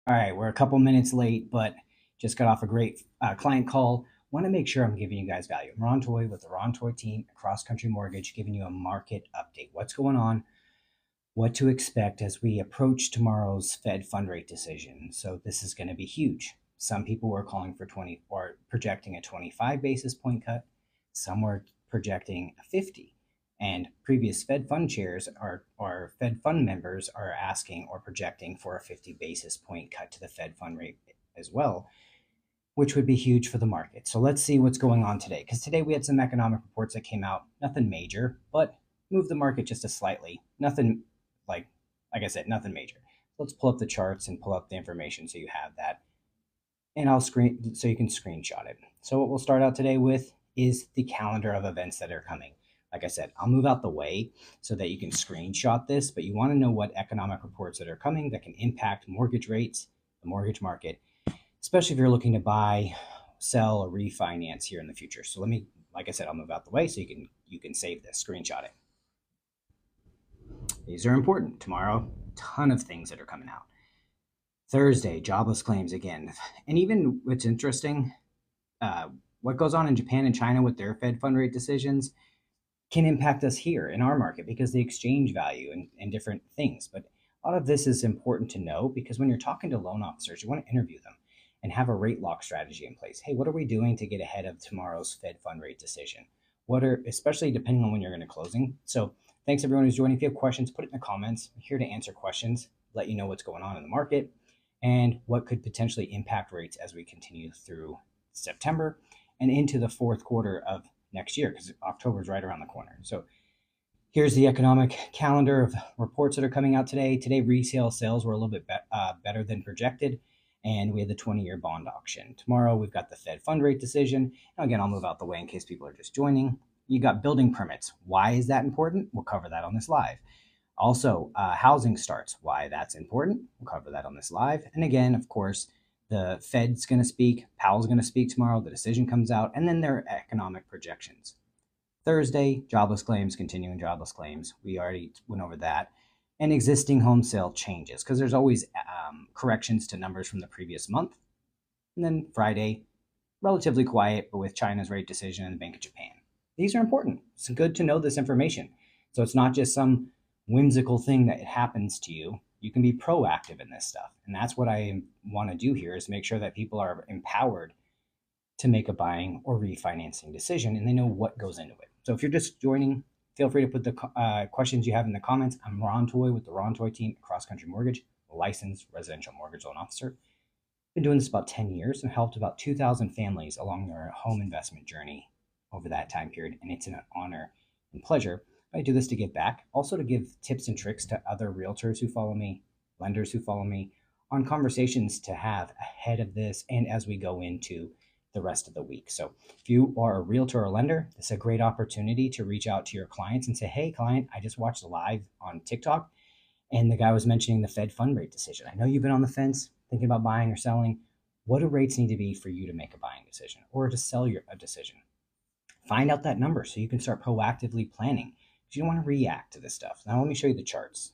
All right, we're a couple minutes late, but just got off a great client call. Want to make sure I'm giving you guys value. I'm Ron Toy with the Ron Toy team at Cross Country Mortgage, giving you a market update. What's going on? What to expect as we approach tomorrow's Fed fund rate decision. So this is going to be huge. Some people were calling for 20 or projecting a 25 basis point cut. Some were projecting a 50. And previous Fed fund chairs or Fed fund members are asking or projecting for a 50 basis point cut to the Fed fund rate as well, which would be huge for the market. So let's see what's going on today. Because today we had some economic reports that came out, nothing major, but moved the market just a slightly. Nothing like like I said, nothing major. Let's pull up the charts and pull up the information so you have that. And I'll screen so you can screenshot it. So what we'll start out today with is the calendar of events that are coming. Like I said, I'll move out the way so that you can screenshot this, but you want to know what economic reports that are coming that can impact mortgage rates, the mortgage market, especially if you're looking to buy, sell, or refinance here in the future. So let me, like I said, I'll move out the way so you can save this, screenshot it. These are important. Tomorrow, ton of things that are coming out. Thursday, jobless claims again. And even what's interesting, what goes on in Japan and China with their Fed fund rate decisions can impact us here in our market because the exchange value and different things. But a lot of this is important to know because when you're talking to loan officers, you want to interview them and have a rate lock strategy in place. Hey, what are we doing to get ahead of tomorrow's Fed fund rate decision? What are, especially depending on when you're going to closing. So thanks everyone who's joining. If you have questions, put it in the comments. I'm here to answer questions, let you know what's going on in the market and what could potentially impact rates as we continue through September and into the fourth quarter of next year because October is right around the corner. So here's the economic calendar of reports that are coming out today. Today, resale sales were a little bit better than projected, and we had the 20-year bond auction. Tomorrow, we've got the Fed fund rate decision. And again, I'll move out the way in case people are just joining. You got building permits. Why is that important? We'll cover that on this live. Also, housing starts. Why that's important? We'll cover that on this live. And again, of course, the Fed's going to speak. Powell's going to speak tomorrow. The decision comes out, and then their economic projections. Thursday, jobless claims, continuing jobless claims. We already went over that. And existing home sale changes because there's always corrections to numbers from the previous month. And then Friday, relatively quiet, but with China's rate decision and the Bank of Japan. These are important. It's good to know this information. So it's not just some whimsical thing that happens to you. You can be proactive in this stuff. And that's what I want to do here is make sure that people are empowered to make a buying or refinancing decision and they know what goes into it. So if you're just joining, feel free to put the questions you have in the comments. I'm Ron Toy with the Ron Toy team at Cross Country Mortgage, a licensed residential mortgage loan officer. Been doing this about 10 years and helped about 2,000 families along their home investment journey over that time period. And it's an honor and pleasure. I do this to give back, also to give tips and tricks to other realtors who follow me, lenders who follow me on conversations to have ahead of this and as we go into the rest of the week. So if you are a realtor or lender, this is a great opportunity to reach out to your clients and say, hey, client, I just watched live on TikTok and the guy was mentioning the Fed fund rate decision. I know you've been on the fence thinking about buying or selling. What do rates need to be for you to make a buying decision or to sell a decision? Find out that number so you can start proactively planning because you don't want to react to this stuff. Now let me show you the charts.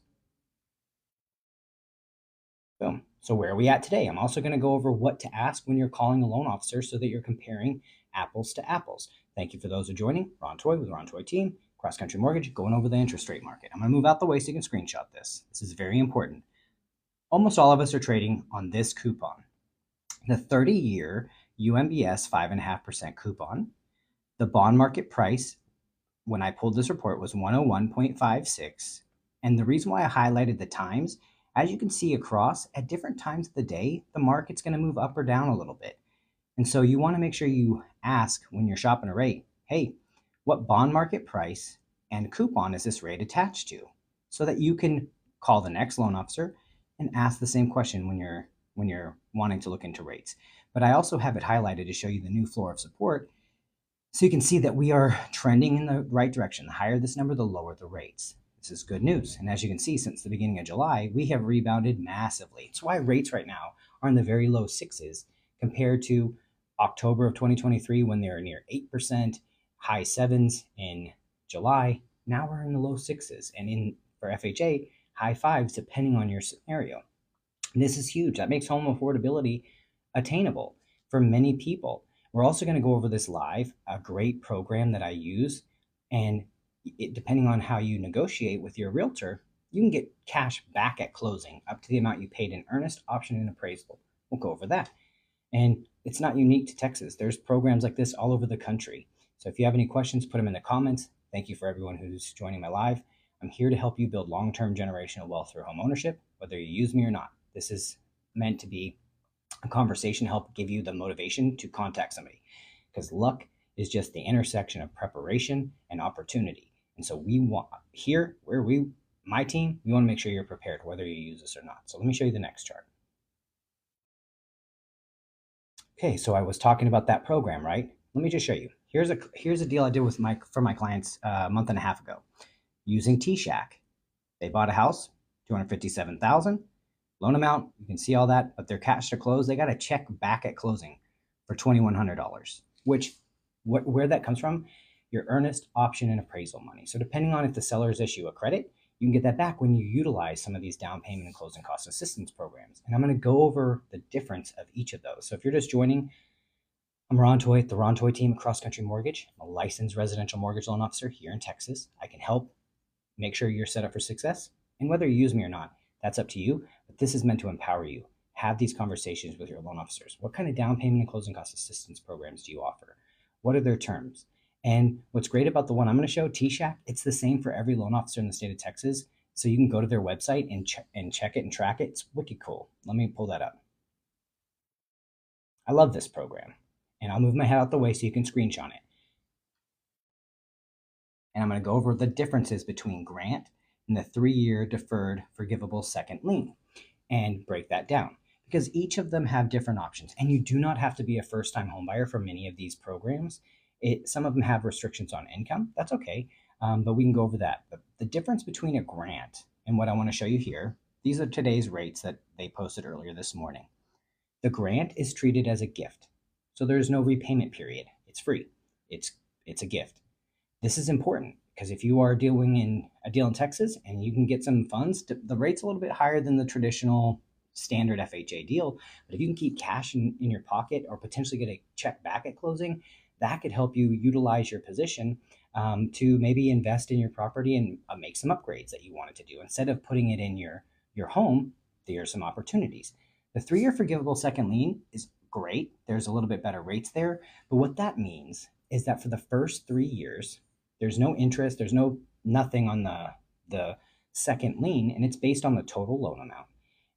Boom. So where are we at today? I'm also going to go over what to ask when you're calling a loan officer so that you're comparing apples to apples. Thank you for those who are joining. Ron Toy with the Ron Toy team, Cross Country Mortgage, going over the interest rate market. I'm going to move out the way so you can screenshot this. This is very important. Almost all of us are trading on this coupon. The 30-year UMBS 5.5% coupon. The bond market price when I pulled this report was 101.56. And the reason why I highlighted the times, as you can see across at different times of the day, the market's going to move up or down a little bit. And so you want to make sure you ask when you're shopping a rate, hey, what bond market price and coupon is this rate attached to? So that you can call the next loan officer and ask the same question when you're wanting to look into rates. But I also have it highlighted to show you the new floor of support. So you can see that we are trending in the right direction. The higher this number, the lower the rates. This is good news. And as you can see, since the beginning of July, we have rebounded massively. It's why rates right now are in the very low sixes compared to October of 2023 when they were near 8%, high sevens in July. Now we're in the low sixes and for FHA, high fives, depending on your scenario. This is huge. That makes home affordability attainable for many people. We're also going to go over this live, a great program that I use. And depending on how you negotiate with your realtor, you can get cash back at closing up to the amount you paid in earnest, option, and appraisal. We'll go over that. And it's not unique to Texas. There's programs like this all over the country. So if you have any questions, put them in the comments. Thank you for everyone who's joining my live. I'm here to help you build long-term generational wealth through home ownership, whether you use me or not. This is meant to be a conversation to help give you the motivation to contact somebody, because luck is just the intersection of preparation and opportunity. And so we want here where my team, we want to make sure you're prepared whether you use this or not. So let me show you the next chart. Okay, so I was talking about that program, right? Let me just show you. Here's a deal I did with for my clients a month and a half ago using T-Shack. They bought a house, $257,000. Loan amount, you can see all that, but their cash to close, they got a check back at closing for $2,100, which where that comes from, your earnest, option, and appraisal money. So depending on if the sellers issue a credit, you can get that back when you utilize some of these down payment and closing cost assistance programs. And I'm going to go over the difference of each of those. So if you're just joining, I'm Ron Toy, the Ron Toy team at Cross Country Mortgage. I'm a licensed residential mortgage loan officer here in Texas. I can help make sure you're set up for success. And whether you use me or not, that's up to you. But this is meant to empower you. Have these conversations with your loan officers. What kind of down payment and closing cost assistance programs do you offer? What are their terms? And what's great about the one I'm going to show, T-Shack, it's the same for every loan officer in the state of Texas. So you can go to their website and check it and track it. It's wicked cool. Let me pull that up. I love this program. And I'll move my head out the way so you can screenshot it. And I'm going to go over the differences between grant and the 3-year deferred forgivable second lien and break that down, because each of them have different options. And you do not have to be a first-time homebuyer for many of these programs. Some of them have restrictions on income. That's okay, but we can go over that. But the difference between a grant and what I want to show you here, these are today's rates that they posted earlier this morning. The grant is treated as a gift, so there's no repayment period. It's free. It's a gift. This is important because if you are doing a deal in Texas and you can get some funds, the rate's a little bit higher than the traditional standard FHA deal. But if you can keep cash in your pocket or potentially get a check back at closing, that could help you utilize your position to maybe invest in your property and make some upgrades that you wanted to do. Instead of putting it in your home, there are some opportunities. The 3-year forgivable second lien is great. There's a little bit better rates there. But what that means is that for the first 3 years, there's no interest, there's nothing on the second lien, and it's based on the total loan amount.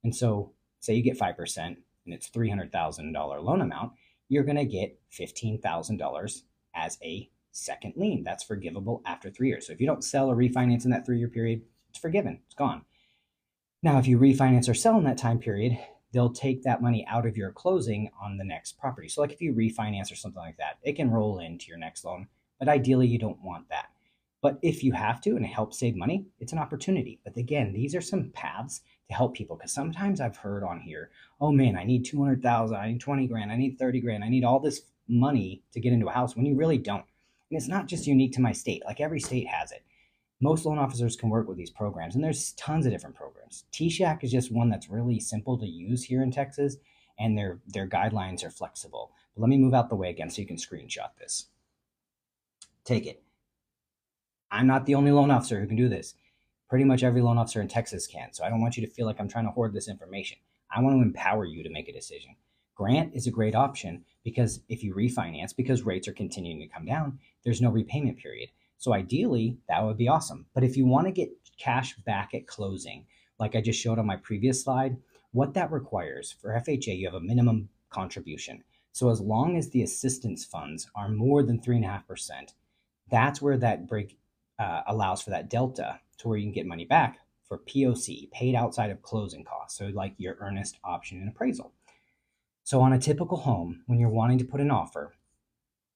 And so say you get 5% and it's $300,000 loan amount, you're going to get $15,000 as a second lien. That's forgivable after 3 years. So if you don't sell or refinance in that 3-year period, it's forgiven, it's gone. Now, if you refinance or sell in that time period, they'll take that money out of your closing on the next property. So like if you refinance or something like that, it can roll into your next loan, but ideally you don't want that. But if you have to and it helps save money, it's an opportunity. But again, these are some paths to help people, because sometimes I've heard on here, oh man, I need 200,000, I need 20 grand, I need 30 grand, I need all this money to get into a house, when you really don't. And it's not just unique to my state, like every state has it. Most loan officers can work with these programs, and there's tons of different programs. T-Shack is just one that's really simple to use here in Texas, and their guidelines are flexible. But let me move out the way again so you can screenshot this. Take it. I'm not the only loan officer who can do this. Pretty much every loan officer in Texas can. So I don't want you to feel like I'm trying to hoard this information. I want to empower you to make a decision. Grant is a great option because if you refinance, because rates are continuing to come down, there's no repayment period. So ideally, that would be awesome. But if you want to get cash back at closing, like I just showed on my previous slide, what that requires for FHA, you have a minimum contribution. So as long as the assistance funds are more than 3.5%, that's where that break allows for that delta to where you can get money back for POC, paid outside of closing costs. So like your earnest, option, and appraisal. So on a typical home, when you're wanting to put an offer,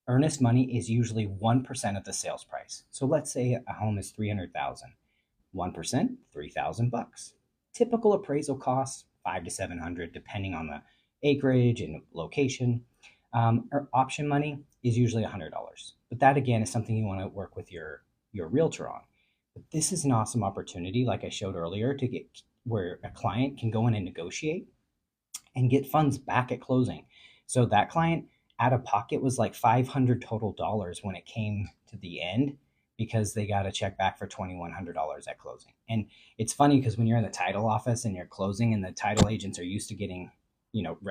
earnest money is usually 1% of the sales price. So let's say a home is $300,000. 1%, $3,000. Typical appraisal costs $500 to $700, depending on the acreage and location. Or option money is usually $100. But that again is something you want to work with your realtor on. But this is an awesome opportunity, like I showed earlier, to get where a client can go in and negotiate and get funds back at closing. So that client out of pocket was like 500 total dollars when it came to the end because they got a check back for $2,100 at closing. And it's funny because when you're in the title office and you're closing and the title agents are used to getting,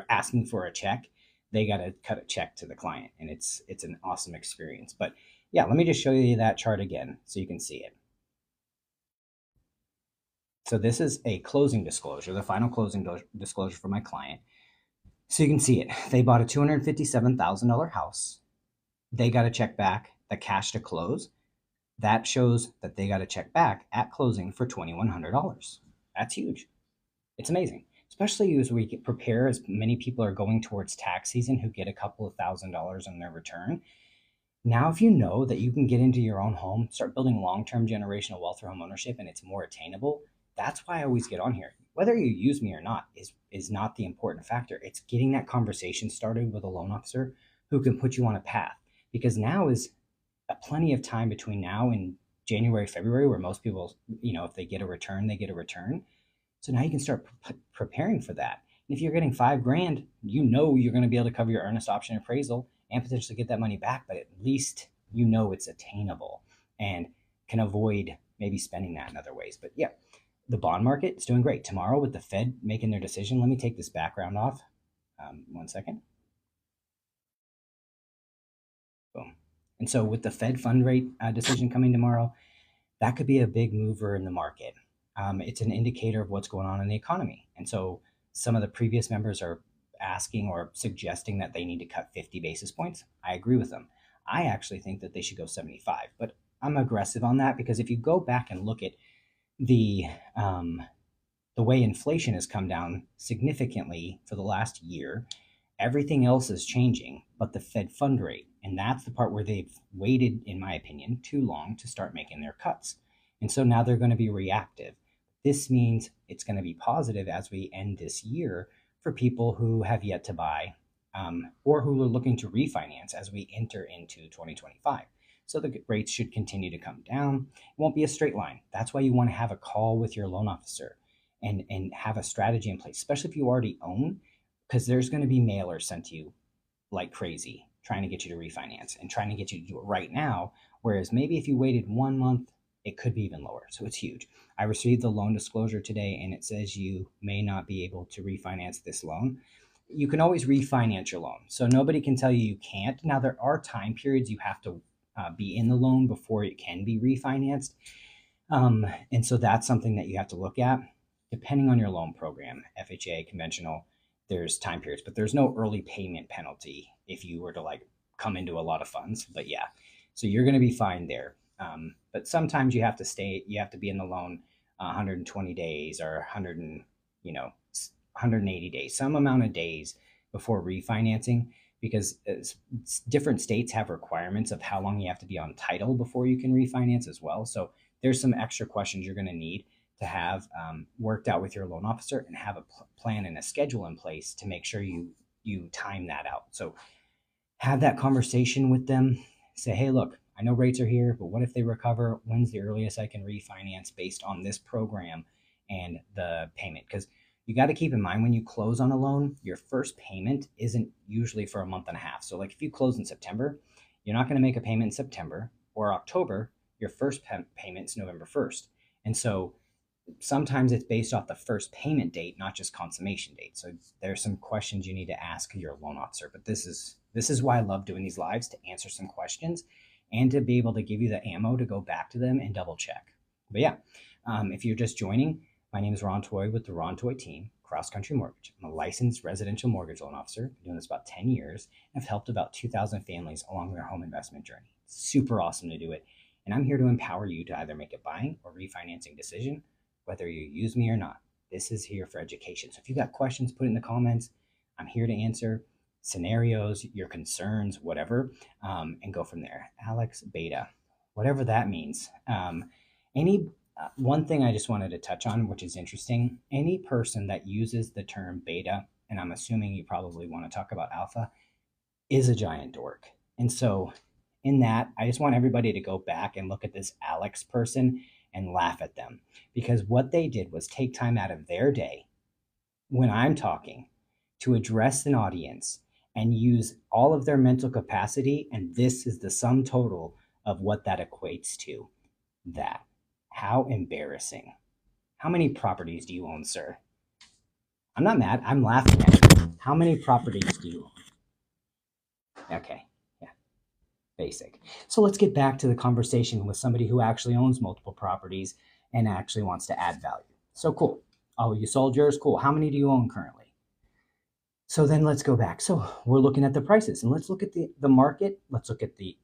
asking for a check, they got to cut a check to the client, and it's an awesome experience. But yeah, let me just show you that chart again so you can see it. So this is a closing disclosure, the final closing disclosure for my client. So you can see it. They bought a $257,000 house. They got a check back, the cash to close. That shows that they got a check back at closing for $2,100. That's huge. It's amazing, especially as we prepare, as many people are going towards tax season who get a couple of $1,000s on their return. Now, if you know that you can get into your own home, start building long-term generational wealth through home ownership, and it's more attainable, that's why I always get on here. Whether you use me or not is not the important factor. It's getting that conversation started with a loan officer who can put you on a path. Because now is plenty of time between now and January, February, where most people, if they get a return, they get a return. So now you can start preparing for that. And if you're getting $5,000, you're going to be able to cover your earnest option appraisal and potentially get that money back, but at least it's attainable and can avoid maybe spending that in other ways. But yeah, the bond market is doing great. Tomorrow with the Fed making their decision, let me take this background off. 1 second. Boom. And so with the Fed fund rate decision coming tomorrow, that could be a big mover in the market. It's an indicator of what's going on in the economy. And so some of the previous members are asking or suggesting that they need to cut 50 basis points. I agree with them. I actually think that they should go 75, but I'm aggressive on that because if you go back and look at the way inflation has come down significantly for the last year, everything else is changing, but the Fed fund rate. And that's the part where they've waited, in my opinion, too long to start making their cuts. And so now they're going to be reactive. This means it's going to be positive as we end this year for people who have yet to buy or who are looking to refinance as we enter into 2025. So the rates should continue to come down. It won't be a straight line. That's why you want to have a call with your loan officer and have a strategy in place, especially if you already own, because there's going to be mailers sent to you like crazy trying to get you to refinance and trying to get you to do it right now. Whereas maybe if you waited 1 month, it could be even lower. So it's huge. I received the loan disclosure today and it says you may not be able to refinance this loan. You can always refinance your loan. So nobody can tell you can't. Now, there are time periods you have to be in the loan before it can be refinanced. And so that's something that you have to look at depending on your loan program, FHA, conventional. There's time periods, but there's no early payment penalty if you were to come into a lot of funds. But yeah, so you're going to be fine there. But sometimes you have to be in the loan 120 days or 180 days, some amount of days before refinancing, because different states have requirements of how long you have to be on title before you can refinance as well. So there's some extra questions you're going to need to have worked out with your loan officer and have a plan and a schedule in place to make sure you time that out. So have that conversation with them. Say, hey, look, I know rates are here, but what if they recover? When's the earliest I can refinance based on this program and the payment? Because you got to keep in mind when you close on a loan, your first payment isn't usually for a month and a half. So if you close in September, you're not going to make a payment in September or October. Your first payment is November 1st. And so sometimes it's based off the first payment date, not just consummation date. So there's some questions you need to ask your loan officer. But this is why I love doing these lives, to answer some questions and to be able to give you the ammo to go back to them and double check. But yeah, if you're just joining, my name is Ron Toy with the Ron Toy team, Cross Country Mortgage. I'm a licensed residential mortgage loan officer. Been doing this about 10 years and have helped about 2,000 families along their home investment journey. It's super awesome to do it. And I'm here to empower you to either make a buying or refinancing decision, whether you use me or not. This is here for education. So if you got questions, put it in the comments. I'm here to answer scenarios, your concerns, whatever, and go from there. Alex Beta, whatever that means. One thing I just wanted to touch on, which is interesting, any person that uses the term beta, and I'm assuming you probably want to talk about alpha, is a giant dork. And so in that, I just want everybody to go back and look at this Alex person and laugh at them, because what they did was take time out of their day when I'm talking to address an audience and use all of their mental capacity. And this is the sum total of what that equates to. That. How embarrassing. How many properties do you own, sir? I'm not mad. I'm laughing at you. How many properties do you own? Okay. Yeah. Basic. So let's get back to the conversation with somebody who actually owns multiple properties and actually wants to add value. So cool. Oh, you sold yours? Cool. How many do you own currently? So then let's go back. So we're looking at the prices, and let's look at the market. Let's look at the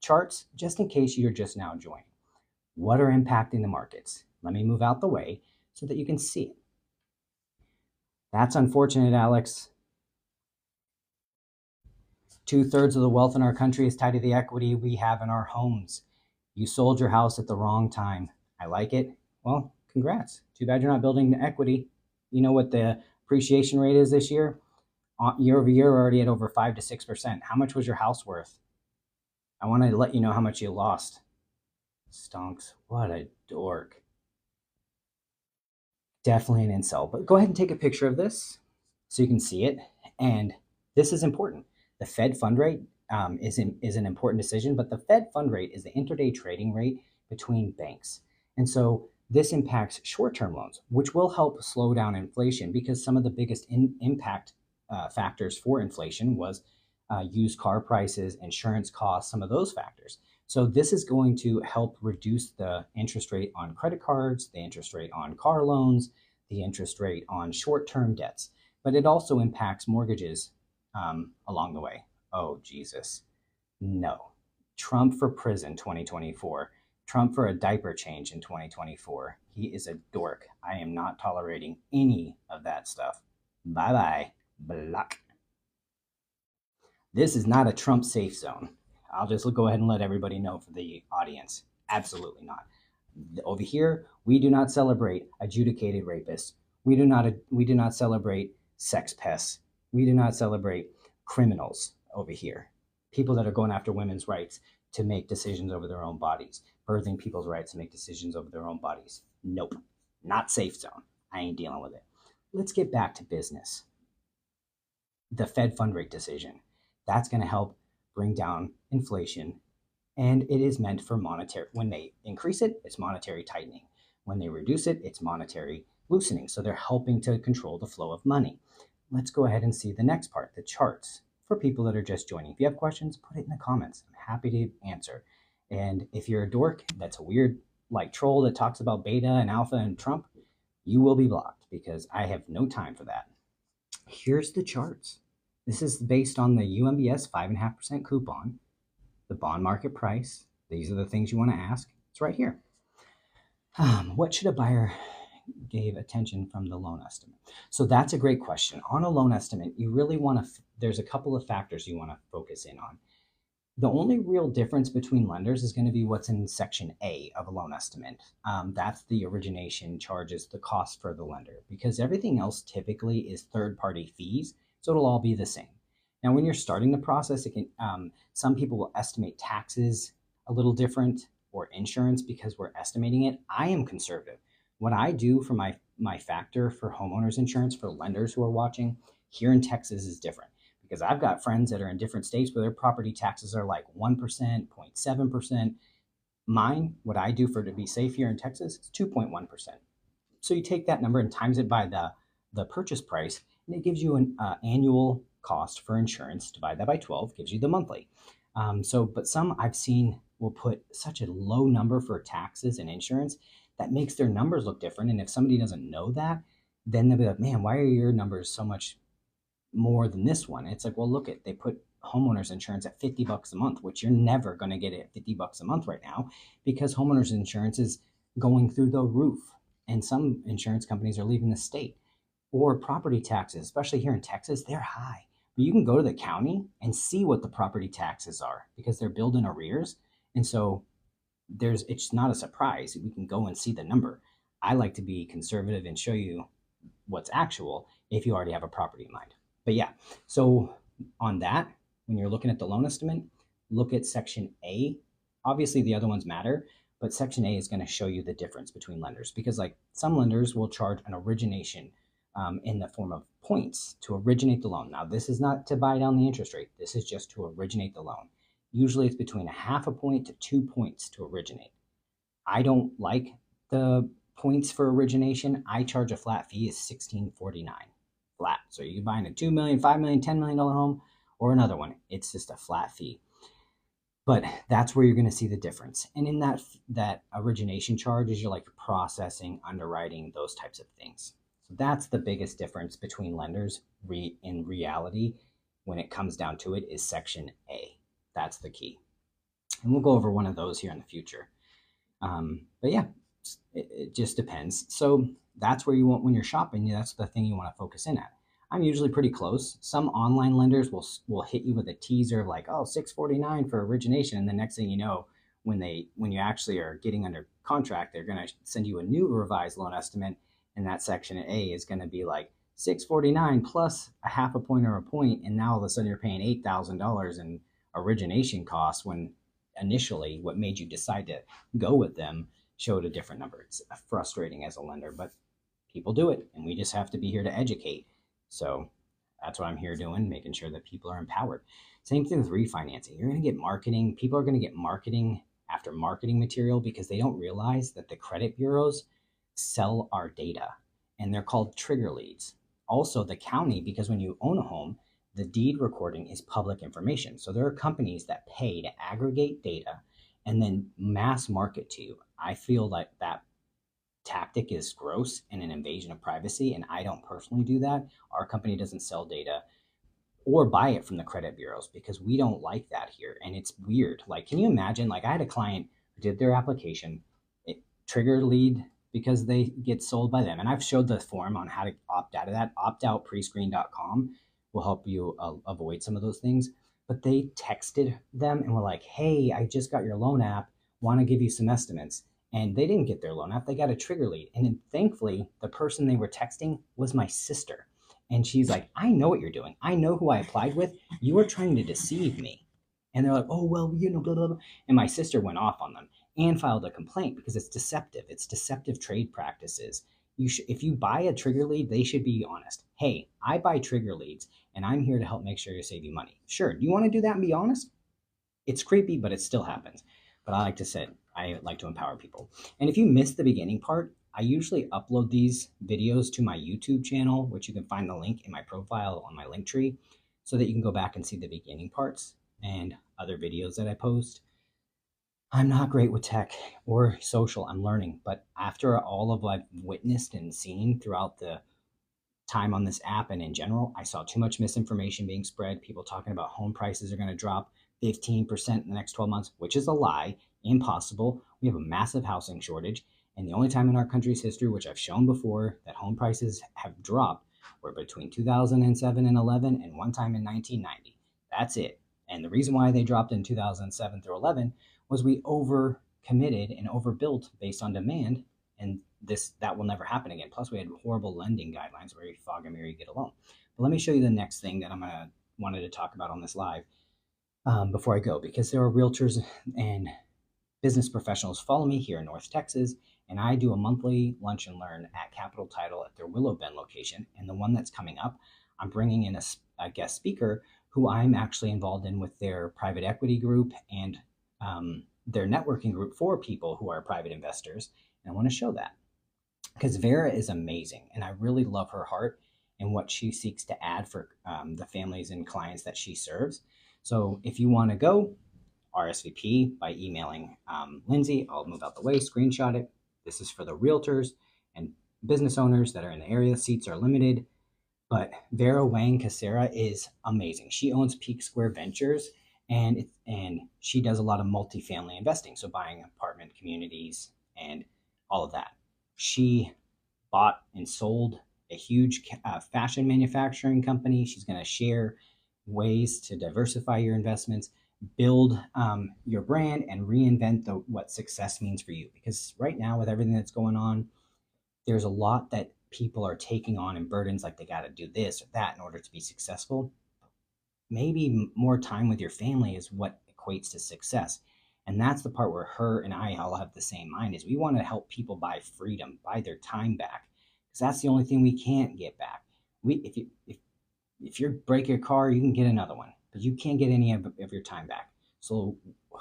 charts, just in case you're just now joining. What are impacting the markets? Let me move out the way so that you can see it. That's unfortunate, Alex. 2/3 of the wealth in our country is tied to the equity we have in our homes. You sold your house at the wrong time. I like it. Well, congrats. Too bad you're not building the equity. You know what the appreciation rate is this year? Year over year, we're already at over 5 to 6%. How much was your house worth? I want to let you know how much you lost. Stonks. What a dork. Definitely an incel. But go ahead and take a picture of this so you can see it. And this is important. The Fed fund rate is an important decision, but the Fed fund rate is the intraday trading rate between banks. And so this impacts short-term loans, which will help slow down inflation, because some of the biggest impact factors for inflation was used car prices, insurance costs, some of those factors. So this is going to help reduce the interest rate on credit cards, the interest rate on car loans, the interest rate on short-term debts. But it also impacts mortgages along the way. Oh, Jesus. No. Trump for prison 2024. Trump for a diaper change in 2024. He is a dork. I am not tolerating any of that stuff. Bye-bye. Block. This is not a Trump safe zone. I'll just go ahead and let everybody know for the audience. Absolutely not. Over here, we do not celebrate adjudicated rapists. We do not celebrate sex pests. We do not celebrate criminals over here. People that are going after women's rights to make decisions over their own bodies. Birthing people's rights to make decisions over their own bodies. Nope. Not safe zone. I ain't dealing with it. Let's get back to business. The Fed fund rate decision. That's going to help bring down inflation. And it is meant for monetary. When they increase it, it's monetary tightening. When they reduce it, it's monetary loosening. So they're helping to control the flow of money. Let's go ahead and see the next part, the charts, for people that are just joining. If you have questions, put it in the comments. I'm happy to answer. And if you're a dork that's a weird like troll that talks about beta and alpha and Trump, you will be blocked, because I have no time for that. Here's the charts. This is based on the UMBS 5.5% coupon, the bond market price. These are the things you want to ask. It's right here. What should a buyer give attention from the loan estimate? So that's a great question. On a loan estimate, you really want to, there's a couple of factors you want to focus in on. The only real difference between lenders is going to be what's in Section A of a loan estimate. That's the origination charges, the cost for the lender, because everything else typically is third-party fees, so it'll all be the same. Now, when you're starting the process, it can, some people will estimate taxes a little different, or insurance, because we're estimating it. I am conservative. What I do for my factor for homeowners insurance for lenders who are watching here in Texas is different, because I've got friends that are in different states where their property taxes are like 1%, 0.7%. Mine, what I do to be safe here in Texas, is 2.1%. So you take that number and times it by the purchase price, and it gives you an annual cost for insurance. Divide that by 12, gives you the monthly. But some I've seen will put such a low number for taxes and insurance that makes their numbers look different. And if somebody doesn't know that, then they'll be like, man, why are your numbers so much more than this one? It's like, well, look, they put homeowners insurance at $50 a month, which you're never going to get it at $50 a month right now, because homeowners insurance is going through the roof, and some insurance companies are leaving the state. Or property taxes, especially here in Texas, they're high. But you can go to the county and see what the property taxes are, because they're billed in arrears. And so it's not a surprise. We can go and see the number. I like to be conservative and show you what's actual if you already have a property in mind. But yeah, so on that, when you're looking at the loan estimate, look at Section A. Obviously, the other ones matter, But Section A is going to show you the difference between lenders, because like some lenders will charge an origination in the form of points to originate the loan. Now, this is not to buy down the interest rate. This is just to originate the loan. Usually it's between a half a point to 2 points to originate. I don't like the points for origination. I charge a flat fee is $16.49 flat. So you buying a $2 million, $5 million, $10 million home or another one, it's just a flat fee. But that's where you're going to see the difference. And in that origination charge is your like processing, underwriting, those types of things. So that's the biggest difference between lenders in reality when it comes down to it is Section A. That's the key. And we'll go over one of those here in the future. But yeah, it just depends. So that's where you want when you're shopping. That's the thing you want to focus in at. I'm usually pretty close. Some online lenders will hit you with a teaser of like, oh, $649 for origination, and the next thing you know, when you actually are getting under contract, they're going to send you a new revised loan estimate, and that Section A is going to be like $649 plus a half a point or a point, and now all of a sudden you're paying $8,000 in origination costs when initially what made you decide to go with them showed a different number. It's frustrating as a lender, but people do it, and we just have to be here to educate. So that's what I'm here doing, making sure that people are empowered. Same thing with refinancing. You're going to get marketing. People are going to get marketing after marketing material because they don't realize that the credit bureaus sell our data, and they're called trigger leads. Also, the county, because when you own a home, the deed recording is public information. So there are companies that pay to aggregate data and then mass market to you. I feel like that tactic is gross and an invasion of privacy, and I don't personally do that. Our company doesn't sell data or buy it from the credit bureaus because we don't like that here, and it's weird. Like, can you imagine? Like, I had a client who did their application, it triggered lead because they get sold by them, and I've showed the form on how to opt out of that. Optoutprescreen.com will help you avoid some of those things. But they texted them and were like, hey, I just got your loan app, want to give you some estimates. And they didn't get their loan app, they got a trigger lead. And then thankfully, the person they were texting was my sister. And she's like, I know what you're doing. I know who I applied with. You are trying to deceive me. And they're like, oh, well, blah, blah, blah. And my sister went off on them and filed a complaint because it's deceptive. It's deceptive trade practices. If you buy a trigger lead, they should be honest. Hey, I buy trigger leads and I'm here to help make sure you save you money. Sure. Do you want to do that and be honest? It's creepy, but it still happens. But I like to empower people. And if you missed the beginning part, I usually upload these videos to my YouTube channel, which you can find the link in my profile on my link tree, so that you can go back and see the beginning parts and other videos that I post. I'm not great with tech or social. I'm learning. But after all of what I've witnessed and seen throughout the time on this app and in general, I saw too much misinformation being spread. People talking about home prices are going to drop 15% in the next 12 months, which is a lie, impossible. We have a massive housing shortage. And the only time in our country's history, which I've shown before, that home prices have dropped were between 2007 and 11 and one time in 1990. That's it. And the reason why they dropped in 2007 through 11 was we over committed and overbuilt based on demand. And that will never happen again. Plus, we had horrible lending guidelines where you fog a mirror, you get a loan. But let me show you the next thing that wanted to talk about on this live before I go, because there are realtors and business professionals follow me here in North Texas, and I do a monthly lunch and learn at Capital Title at their Willow Bend location. And the one that's coming up, I'm bringing in a guest speaker who I'm actually involved in with their private equity group and their networking group for people who are private investors. And I want to show that because Vera is amazing, and I really love her heart and what she seeks to add for the families and clients that she serves. So if you want to go, RSVP by emailing Lindsay. I'll move out the way, screenshot it. This is for the realtors and business owners that are in the area. Seats are limited, but Vera Wang Casera is amazing. She owns Peak Square Ventures, and she does a lot of multifamily investing, so buying apartment communities and all of that. She bought and sold a huge fashion manufacturing company. She's going to share ways to diversify your investments, build your brand, and reinvent what success means for you. Because right now, with everything that's going on, there's a lot that people are taking on and burdens, like they got to do this or that in order to be successful. Maybe more time with your family is what equates to success. And that's the part where her and I all have the same mind is we want to help people buy freedom, buy their time back. Because that's the only thing we can't get back. If you break your car, you can get another one, but you can't get any of your time back. So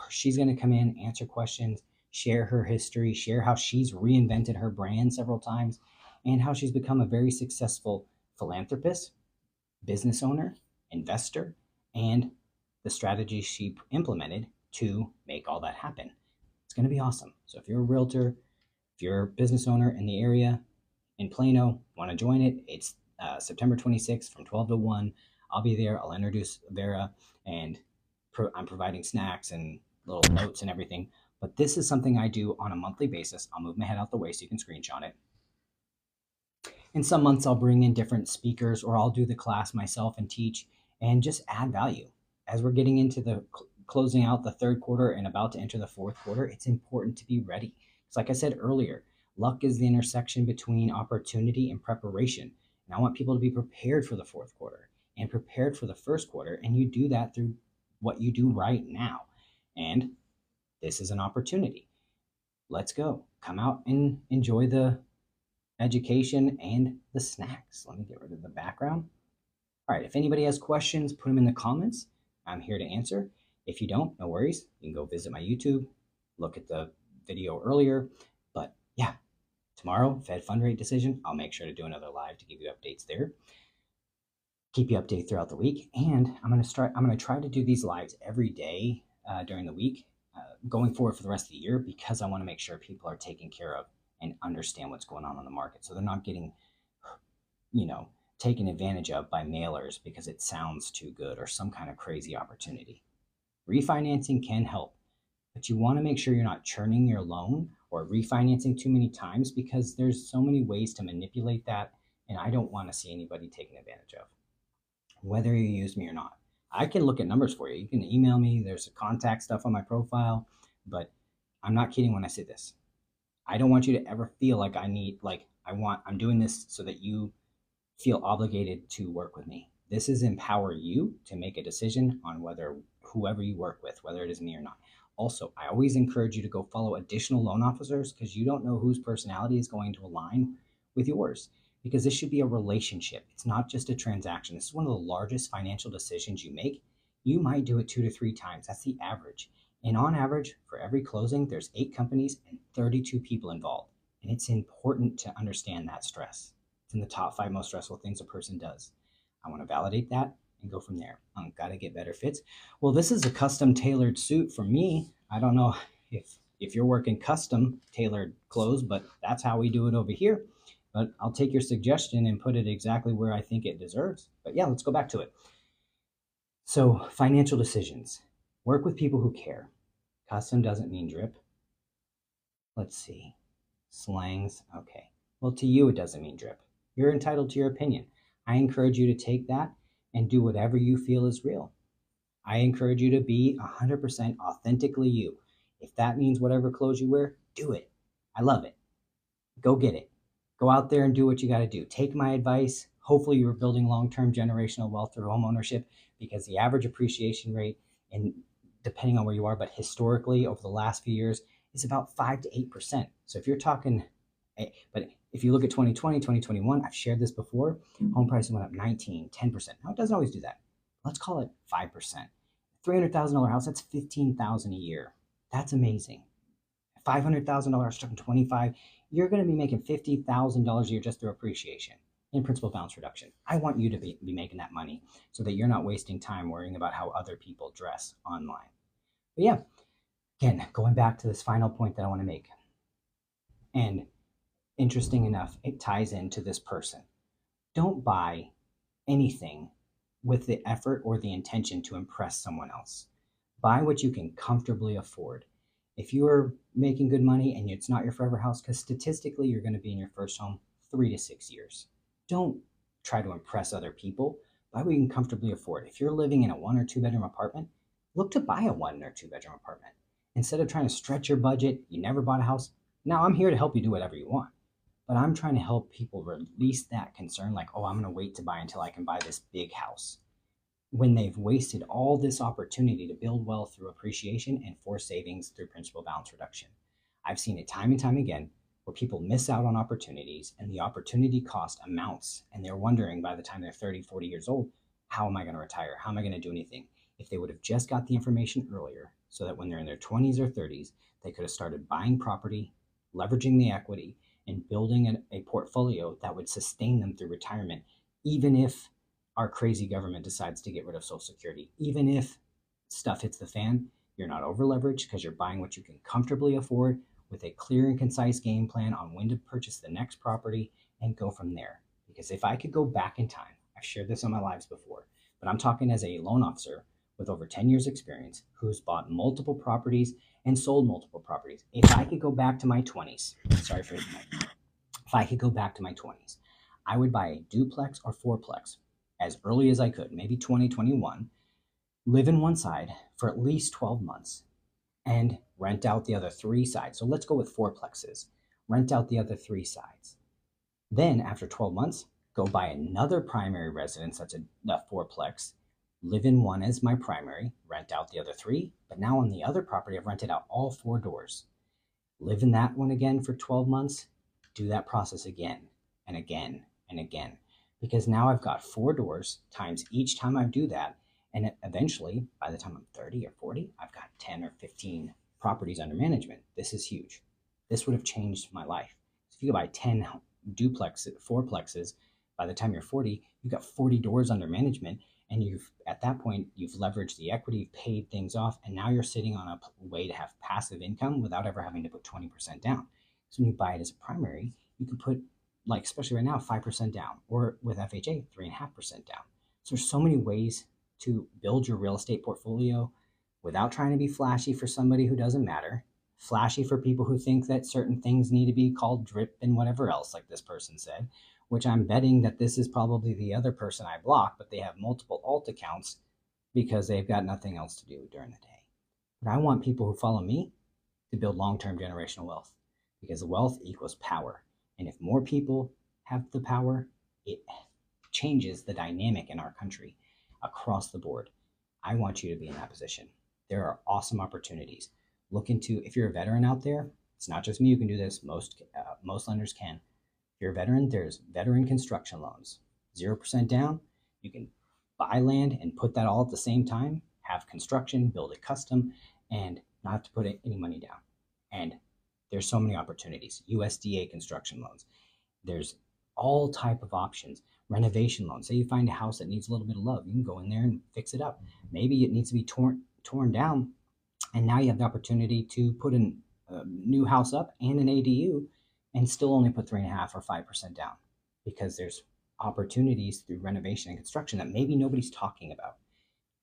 she's going to come in, answer questions, share her history, share how she's reinvented her brand several times, and how she's become a very successful philanthropist, business owner, investor, and the strategies she implemented to make all that happen. It's going to be awesome. So if you're a realtor, if you're a business owner in the area in Plano, want to join it, it's September 26th from 12 to 1. I'll be there. I'll introduce Vera, and I'm providing snacks and little notes and everything. But this is something I do on a monthly basis. I'll move my head out the way so you can screenshot it. In some months, I'll bring in different speakers, or I'll do the class myself and teach and just add value. As we're getting into the closing out the third quarter and about to enter the fourth quarter, it's important to be ready. It's like I said earlier, luck is the intersection between opportunity and preparation. And I want people to be prepared for the fourth quarter and prepared for the first quarter. And you do that through what you do right now. And this is an opportunity. Let's go. Come out and enjoy the education and the snacks. Let me get rid of the background. All right. If anybody has questions, put them in the comments. I'm here to answer. If you don't, no worries. You can go visit my YouTube, look at the video earlier. But yeah, tomorrow, Fed fund rate decision. I'll make sure to do another live to give you updates there. Keep you updated throughout the week. And I'm going to try to do these lives every day during the week going forward for the rest of the year, because I want to make sure people are taken care of and understand what's going on the market. So they're not getting, taken advantage of by mailers because it sounds too good or some kind of crazy opportunity. Refinancing can help, but you want to make sure you're not churning your loan or refinancing too many times, because there's so many ways to manipulate that. And I don't want to see anybody taken advantage of, whether you use me or not. I can look at numbers for you. You can email me. There's a contact stuff on my profile, but I'm not kidding when I say this. I don't want you to ever feel like I'm doing this so that you feel obligated to work with me. This is empower you to make a decision on whoever you work with, whether it is me or not. Also, I always encourage you to go follow additional loan officers, because you don't know whose personality is going to align with yours, because this should be a relationship. It's not just a transaction. This is one of the largest financial decisions you make. You might do it 2 to 3 times. That's the average. And on average, for every closing, there's 8 companies and 32 people involved. And it's important to understand that stress. It's in the top 5 most stressful things a person does. I want to validate that and go from there. Got to get better fits. Well, this is a custom tailored suit for me. I don't know if you're working custom tailored clothes, but that's how we do it over here. But I'll take your suggestion and put it exactly where I think it deserves. But yeah, let's go back to it. So financial decisions. Work with people who care. Custom doesn't mean drip. Let's see. Slangs. Okay. Well, to you, it doesn't mean drip. You're entitled to your opinion. I encourage you to take that and do whatever you feel is real. I encourage you to be 100% authentically you. If that means whatever clothes you wear, do it. I love it. Go get it. Go out there and do what you got to do. Take my advice. Hopefully you're building long-term generational wealth through home ownership, because the average appreciation rate, and depending on where you are, but historically over the last few years, is about 5 to 8%. So if you're talking, but if you look at 2020, 2021, I've shared this before, home prices went up 19, 10%. Now it doesn't always do that. Let's call it 5%. $300,000 house, that's $15,000 a year. That's amazing. $500,000 stuck in 25, you're going to be making $50,000 a year just through appreciation and principal balance reduction. I want you to be making that money so that you're not wasting time worrying about how other people dress online. But yeah, again, going back to this final point that I want to make. And interesting enough, it ties into this person. Don't buy anything with the effort or the intention to impress someone else. Buy what you can comfortably afford. If you're making good money and it's not your forever house, because statistically you're going to be in your first home 3 to 6 years. Don't try to impress other people. Buy what you can comfortably afford. If you're living in a 1 or 2 bedroom apartment, look to buy a 1 or 2 bedroom apartment. Instead of trying to stretch your budget, you never bought a house. Now I'm here to help you do whatever you want, but I'm trying to help people release that concern, like, oh, I'm going to wait to buy until I can buy this big house. when they've wasted all this opportunity to build wealth through appreciation and forced savings through principal balance reduction. I've seen it time and time again where people miss out on opportunities and the opportunity cost amounts, and they're wondering by the time they're 30, 40 years old, how am I going to retire? How am I going to do anything? If they would have just got the information earlier so that when they're in their 20s or 30s, they could have started buying property, leveraging the equity, and building a portfolio that would sustain them through retirement, even if our crazy government decides to get rid of Social Security, even if stuff hits the fan, you're not over leveraged because you're buying what you can comfortably afford with a clear and concise game plan on when to purchase the next property and go from there. Because if I could go back in time, I've shared this on my lives before, but I'm talking as a loan officer with over 10 years experience who's bought multiple properties and sold multiple properties. If I could go back to my 20s, sorry for hitting my, if I could go back to my 20s, I would buy a duplex or fourplex as early as I could, maybe 2021, live in one side for at least 12 months and rent out the other three sides. So let's go with fourplexes. Rent out the other three sides. Then, after 12 months, go buy another primary residence that's a fourplex, live in one as my primary, rent out the other three. But now on the other property, I've rented out all four doors. Live in that one again for 12 months, do that process again and again and again. Because now I've got four doors times each time I do that. And eventually, by the time I'm 30 or 40, I've got 10 or 15 properties under management. This is huge. This would have changed my life. So if you go buy 10 fourplexes, by the time you're 40, you've got 40 doors under management. And at that point, you've leveraged the equity, you've paid things off, and now you're sitting on a way to have passive income without ever having to put 20% down. So when you buy it as a primary, you can put, like, especially right now, 5% down, or with FHA, 3.5% down. So there's so many ways to build your real estate portfolio without trying to be flashy for somebody who doesn't matter, flashy for people who think that certain things need to be called drip and whatever else, like this person said, which I'm betting that this is probably the other person I blocked, but they have multiple alt accounts because they've got nothing else to do during the day. But I want people who follow me to build long-term generational wealth, because wealth equals power. And if more people have the power, it changes the dynamic in our country across the board. I want you to be in that position. There are awesome opportunities. Look into, if you're a veteran out there, it's not just me who can do this. Most lenders can. If you're a veteran, there's veteran construction loans. 0% down. You can buy land and put that all at the same time, have construction, build it custom, and not have to put any money down. And there's so many opportunities. USDA construction loans. There's all type of options. Renovation loans. Say you find a house that needs a little bit of love, you can go in there and fix it up. Maybe it needs to be torn down, and now you have the opportunity to put a new house up and an ADU, and still only put 3.5 or 5% down, because there's opportunities through renovation and construction that maybe nobody's talking about.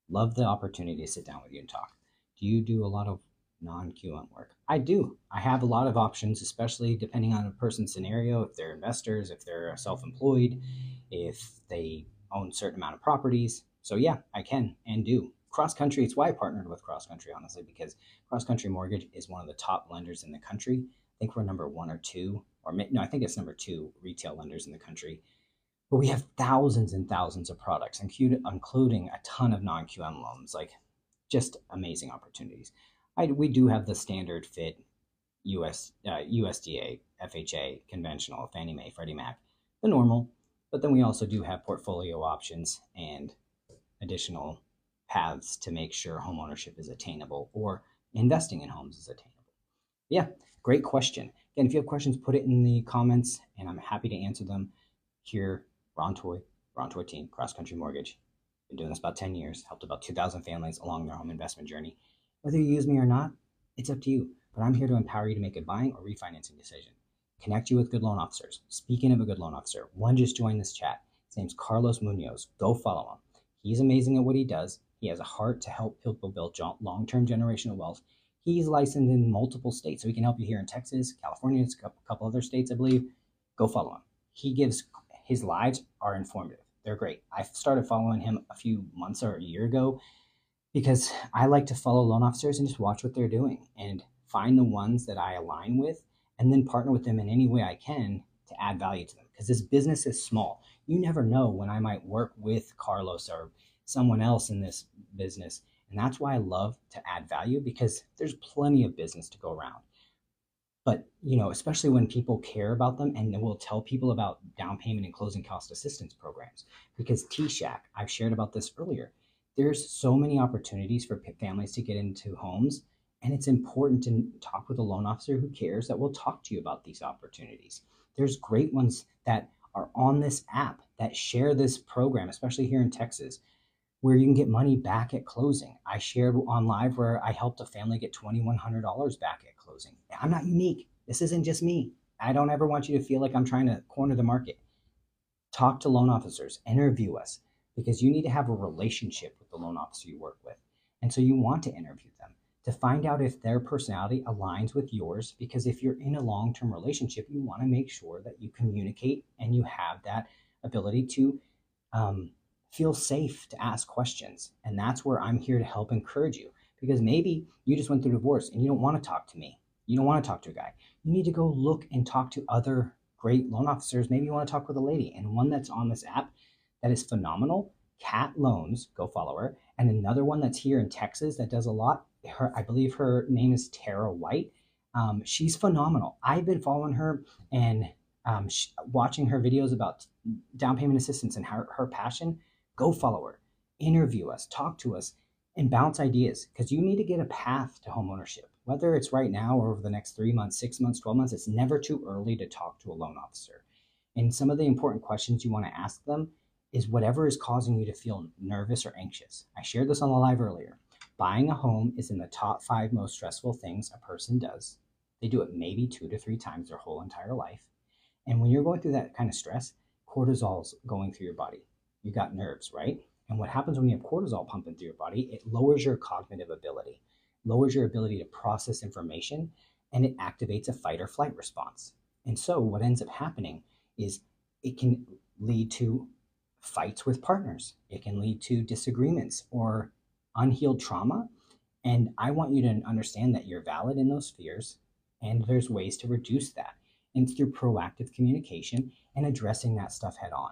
Love the opportunity to sit down with you and talk. Do you do a lot of non-QM work? I do. I have a lot of options, especially depending on a person's scenario. If they're investors, if they're self-employed, if they own a certain amount of properties. So yeah, I can and do. Cross Country, it's why I partnered with Cross Country, honestly, because Cross Country Mortgage is one of the top lenders in the country. I think we're number one or two, or no, I think it's number two retail lenders in the country. But we have thousands and thousands of products, including a ton of non-QM loans, like just amazing opportunities. We do have the standard fit USDA, FHA, conventional, Fannie Mae, Freddie Mac, the normal. But then we also do have portfolio options and additional paths to make sure homeownership is attainable, or investing in homes is attainable. Yeah, great question. Again, if you have questions, put it in the comments, and I'm happy to answer them. Here, Ron Toy team, Cross Country Mortgage. Been doing this about 10 years, helped about 2,000 families along their home investment journey. Whether you use me or not, it's up to you. But I'm here to empower you to make a buying or refinancing decision. Connect you with good loan officers. Speaking of a good loan officer, one just joined this chat. His name's Carlos Munoz. Go follow him. He's amazing at what he does. He has a heart to help people build long-term generational wealth. He's licensed in multiple states, so he can help you here in Texas, California, a couple other states, I believe. Go follow him. His lives are informative. They're great. I started following him a few months or a year ago because I like to follow loan officers and just watch what they're doing and find the ones that I align with, and then partner with them in any way I can to add value to them. Because this business is small. You never know when I might work with Carlos or someone else in this business. And that's why I love to add value, because there's plenty of business to go around. But, especially when people care about them, and we'll tell people about down payment and closing cost assistance programs, because T-Shack, I've shared about this earlier. There's so many opportunities for families to get into homes, and it's important to talk with a loan officer who cares, that will talk to you about these opportunities. There's great ones that are on this app that share this program, especially here in Texas, where you can get money back at closing. I shared on live where I helped a family get $2,100 back at closing. I'm not unique. This isn't just me. I don't ever want you to feel like I'm trying to corner the market. Talk to loan officers, interview us, because you need to have a relationship with the loan officer you work with. And so you want to interview them to find out if their personality aligns with yours, because if you're in a long-term relationship, you want to make sure that you communicate and you have that ability to feel safe to ask questions. And that's where I'm here to help encourage you, because maybe you just went through divorce and you don't want to talk to me. You don't want to talk to a guy. You need to go look and talk to other great loan officers. Maybe you want to talk with a lady, and one that's on this app that is phenomenal, Cat Loans, go follow her. And another one that's here in Texas that does a lot. I believe her name is Tara White. She's phenomenal. I've been following her and watching her videos about down payment assistance and her passion. Go follow her, interview us, talk to us, and bounce ideas, because you need to get a path to homeownership. Whether it's right now or over the next 3 months, 6 months, 12 months, it's never too early to talk to a loan officer. And some of the important questions you want to ask them is whatever is causing you to feel nervous or anxious. I shared this on the live earlier. Buying a home is in the top 5 most stressful things a person does. They do it maybe 2 to 3 times their whole entire life. And when you're going through that kind of stress, cortisol's going through your body. You got nerves, right? And what happens when you have cortisol pumping through your body, it lowers your cognitive ability, lowers your ability to process information, and it activates a fight or flight response. And so what ends up happening is it can lead to fights with partners. It can lead to disagreements or unhealed trauma. And I want you to understand that you're valid in those fears, and there's ways to reduce that. And it's through proactive communication and addressing that stuff head on.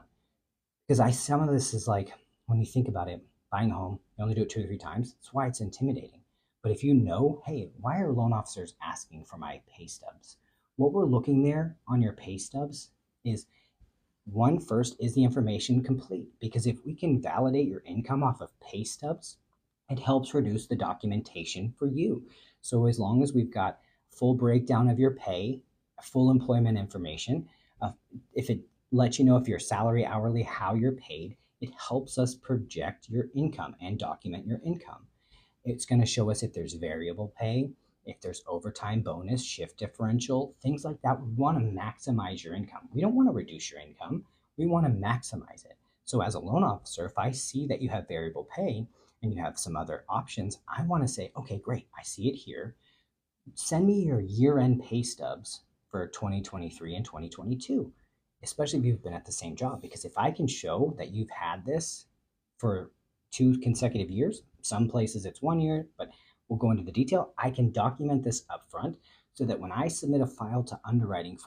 Because some of this is like, when you think about it, buying a home, you only do it 2 or 3 times. That's why it's intimidating. But if you know, hey, why are loan officers asking for my pay stubs? What we're looking there on your pay stubs is, first, is the information complete? Because if we can validate your income off of pay stubs, it helps reduce the documentation for you. So as long as we've got full breakdown of your pay, full employment information, if it lets you know if you're salary, hourly, how you're paid, it helps us project your income and document your income. It's going to show us if there's variable pay, if there's overtime bonus, shift differential, things like that. We want to maximize your income. We don't want to reduce your income. We want to maximize it. So as a loan officer, if I see that you have variable pay and you have some other options, I want to say, okay, great, I see it here. Send me your year-end pay stubs for 2023 and 2022, especially if you've been at the same job. Because if I can show that you've had this for 2 consecutive years, some places it's 1 year, but we'll go into the detail. I can document this up front so that when I submit a file to underwriting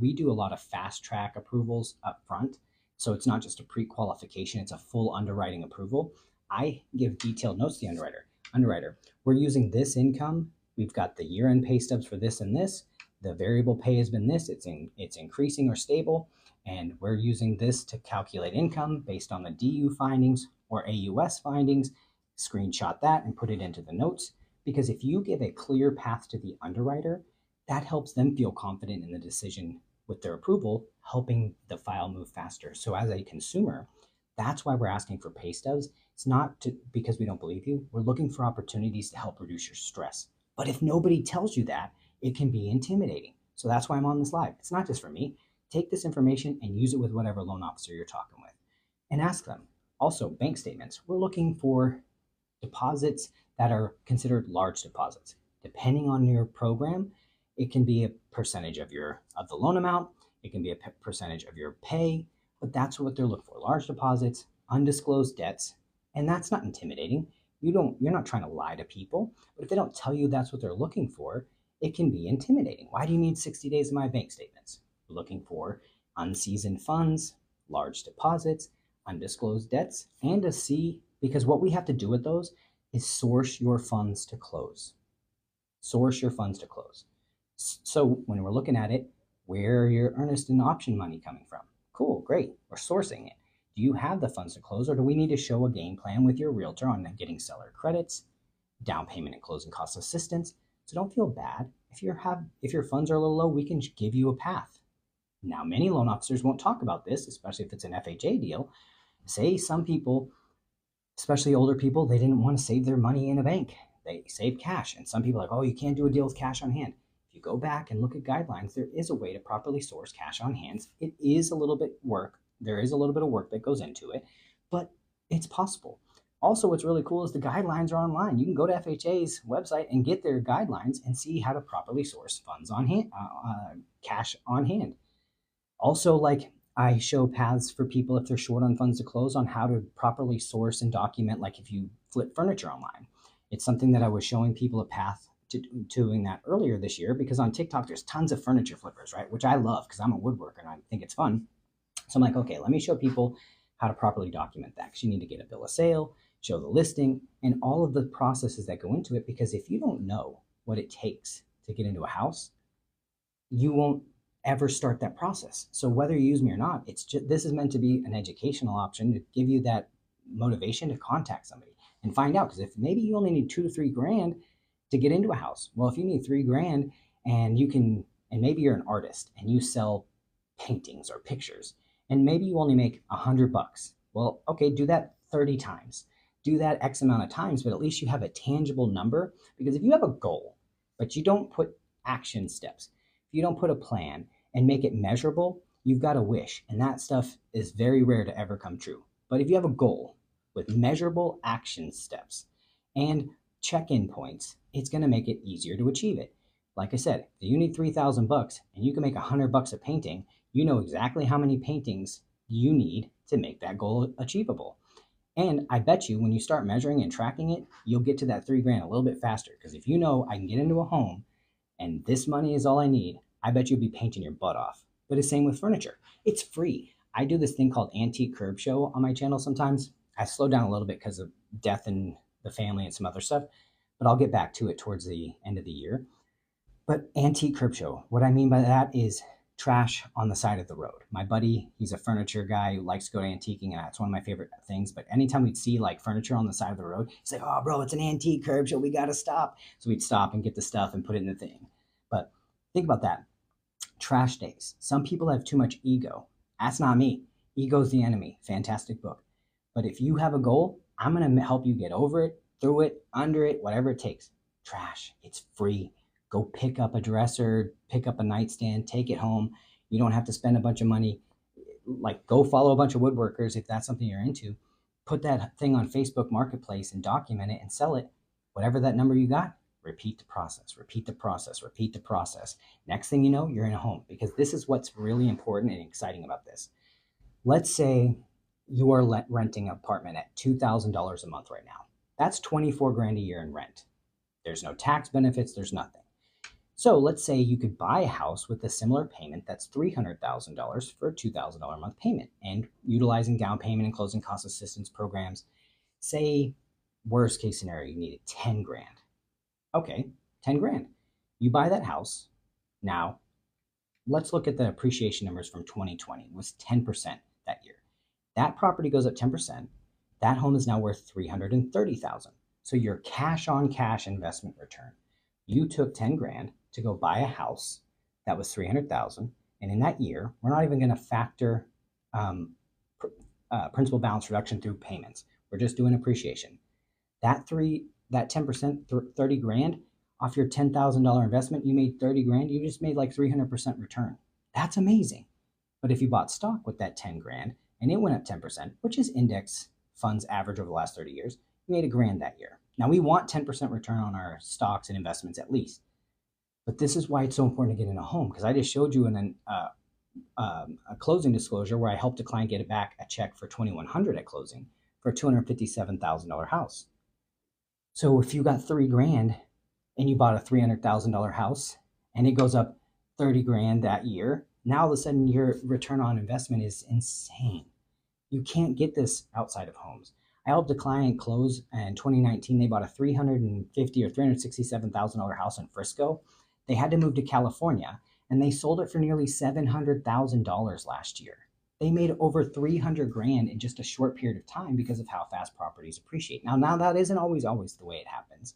we do a lot of fast track approvals up front. So it's not just a pre-qualification, it's a full underwriting approval. I give detailed notes to the underwriter. Underwriter, we're using this income. We've got the year-end pay stubs for this and this. The variable pay has been this. It's increasing or stable. And we're using this to calculate income based on the DU findings or AUS findings. Screenshot that and put it into the notes. Because if you give a clear path to the underwriter, that helps them feel confident in the decision with their approval, helping the file move faster. So as a consumer, that's why we're asking for pay stubs. It's not because we don't believe you. We're looking for opportunities to help reduce your stress. But if nobody tells you that, it can be intimidating. So that's why I'm on this live. It's not just for me. Take this information and use it with whatever loan officer you're talking with and ask them. Also, bank statements. We're looking for deposits that are considered large deposits. Depending on your program, it can be a percentage of the loan amount. It can be a percentage of your pay, but that's what they're looking for. Large deposits, undisclosed debts, and that's not intimidating. You're not trying to lie to people, but if they don't tell you that's what they're looking for, it can be intimidating. Why do you need 60 days of my bank statements? We're looking for unseasoned funds, large deposits, undisclosed debts, and to see Because what we have to do with those is source your funds to close. Source your funds to close. So when we're looking at it, where are your earnest and option money coming from? Cool, great. We're sourcing it. Do you have the funds to close, or do we need to show a game plan with your realtor on getting seller credits, down payment and closing cost assistance? So don't feel bad. If your funds are a little low, we can give you a path. Now, many loan officers won't talk about this, especially if it's an FHA deal. Say some people, especially older people, they didn't want to save their money in a bank. They save cash. And some people are like, oh, you can't do a deal with cash on hand. If you go back and look at guidelines, there is a way to properly source cash on hand. It is a little bit work. There is a little bit of work that goes into it, but it's possible. Also, what's really cool is the guidelines are online. You can go to FHA's website and get their guidelines and see how to properly source funds on hand, cash on hand. Also, like, I show paths for people if they're short on funds to close on how to properly source and document, like if you flip furniture online. It's something that I was showing people a path to doing that earlier this year, because on TikTok, there's tons of furniture flippers, right? Which I love because I'm a woodworker and I think it's fun. So I'm like, okay, let me show people how to properly document that, because you need to get a bill of sale, show the listing, and all of the processes that go into it. Because if you don't know what it takes to get into a house, you won't ever start that process. So whether you use me or not, this is meant to be an educational option to give you that motivation to contact somebody and find out. Because if maybe you only need $2 to $3 grand to get into a house, well, if you need $3 grand and maybe you're an artist and you sell paintings or pictures, and maybe you only make $100. Well, okay, do that 30 times. Do that X amount of times, but at least you have a tangible number. Because if you have a goal, but you don't put action steps, if you don't put a plan and make it measurable, you've got a wish. And that stuff is very rare to ever come true. But if you have a goal with measurable action steps and check-in points, it's going to make it easier to achieve it. Like I said, if you need $3,000 and you can make $100 a painting, you know exactly how many paintings you need to make that goal achievable. And I bet you when you start measuring and tracking it, you'll get to that $3 grand a little bit faster. Because if you know I can get into a home and this money is all I need, I bet you'll be painting your butt off. But it's same with furniture. It's free. I do this thing called Antique Curb Show on my channel sometimes. I slow down a little bit because of death in the family and some other stuff, but I'll get back to it towards the end of the year. But Antique Curb Show, what I mean by that is trash on the side of the road. My buddy, he's a furniture guy who likes to go to antiquing, and that's one of my favorite things. But anytime we'd see like furniture on the side of the road, he's like, oh, bro, it's an antique curb show. We got to stop. So we'd stop and get the stuff and put it in the thing. But think about that. Trash days. Some people have too much ego. That's not me. Ego's the enemy. Fantastic book. But if you have a goal, I'm going to help you get over it, through it, under it, whatever it takes. Trash. It's free. Go pick up a dresser, pick up a nightstand, take it home. You don't have to spend a bunch of money. Like, go follow a bunch of woodworkers if that's something you're into. Put that thing on Facebook Marketplace and document it and sell it. Whatever that number you got, repeat the process, repeat the process, repeat the process. Next thing you know, you're in a home. Because this is what's really important and exciting about this. Let's say you are renting an apartment at $2,000 a month right now. That's 24 grand a year in rent. There's no tax benefits, there's nothing. So let's say you could buy a house with a similar payment that's $300,000 for a $2,000 a month payment, and utilizing down payment and closing cost assistance programs. Say, worst case scenario, you needed 10 grand. Okay, 10 grand. You buy that house. Now, let's look at the appreciation numbers from 2020. It was 10% that year. That property goes up 10%. That home is now worth $330,000. So your cash on cash investment return. You took 10 grand to go buy a house that was 300,000, and in that year, we're not even going to factor principal balance reduction through payments. We're just doing appreciation. That 10%, 30 grand off your $10,000 investment, you made 30 grand. You just made like 300% return. That's amazing. But if you bought stock with that 10 grand and it went up 10%, which is index funds average over the last 30 years, you made $1,000 that year. Now, we want 10% return on our stocks and investments at least. But this is why it's so important to get in a home, because I just showed you a closing disclosure where I helped a client get back a check for $2,100 at closing for a $257,000 house. So if you got 3 grand and you bought a $300,000 house and it goes up 30 grand that year, now all of a sudden your return on investment is insane. You can't get this outside of homes. I helped a client close in 2019. They bought a $350 or $367,000 house in Frisco. They had to move to California, and they sold it for nearly $700,000 last year. They made over 300 grand in just a short period of time because of how fast properties appreciate. Now that isn't always the way it happens.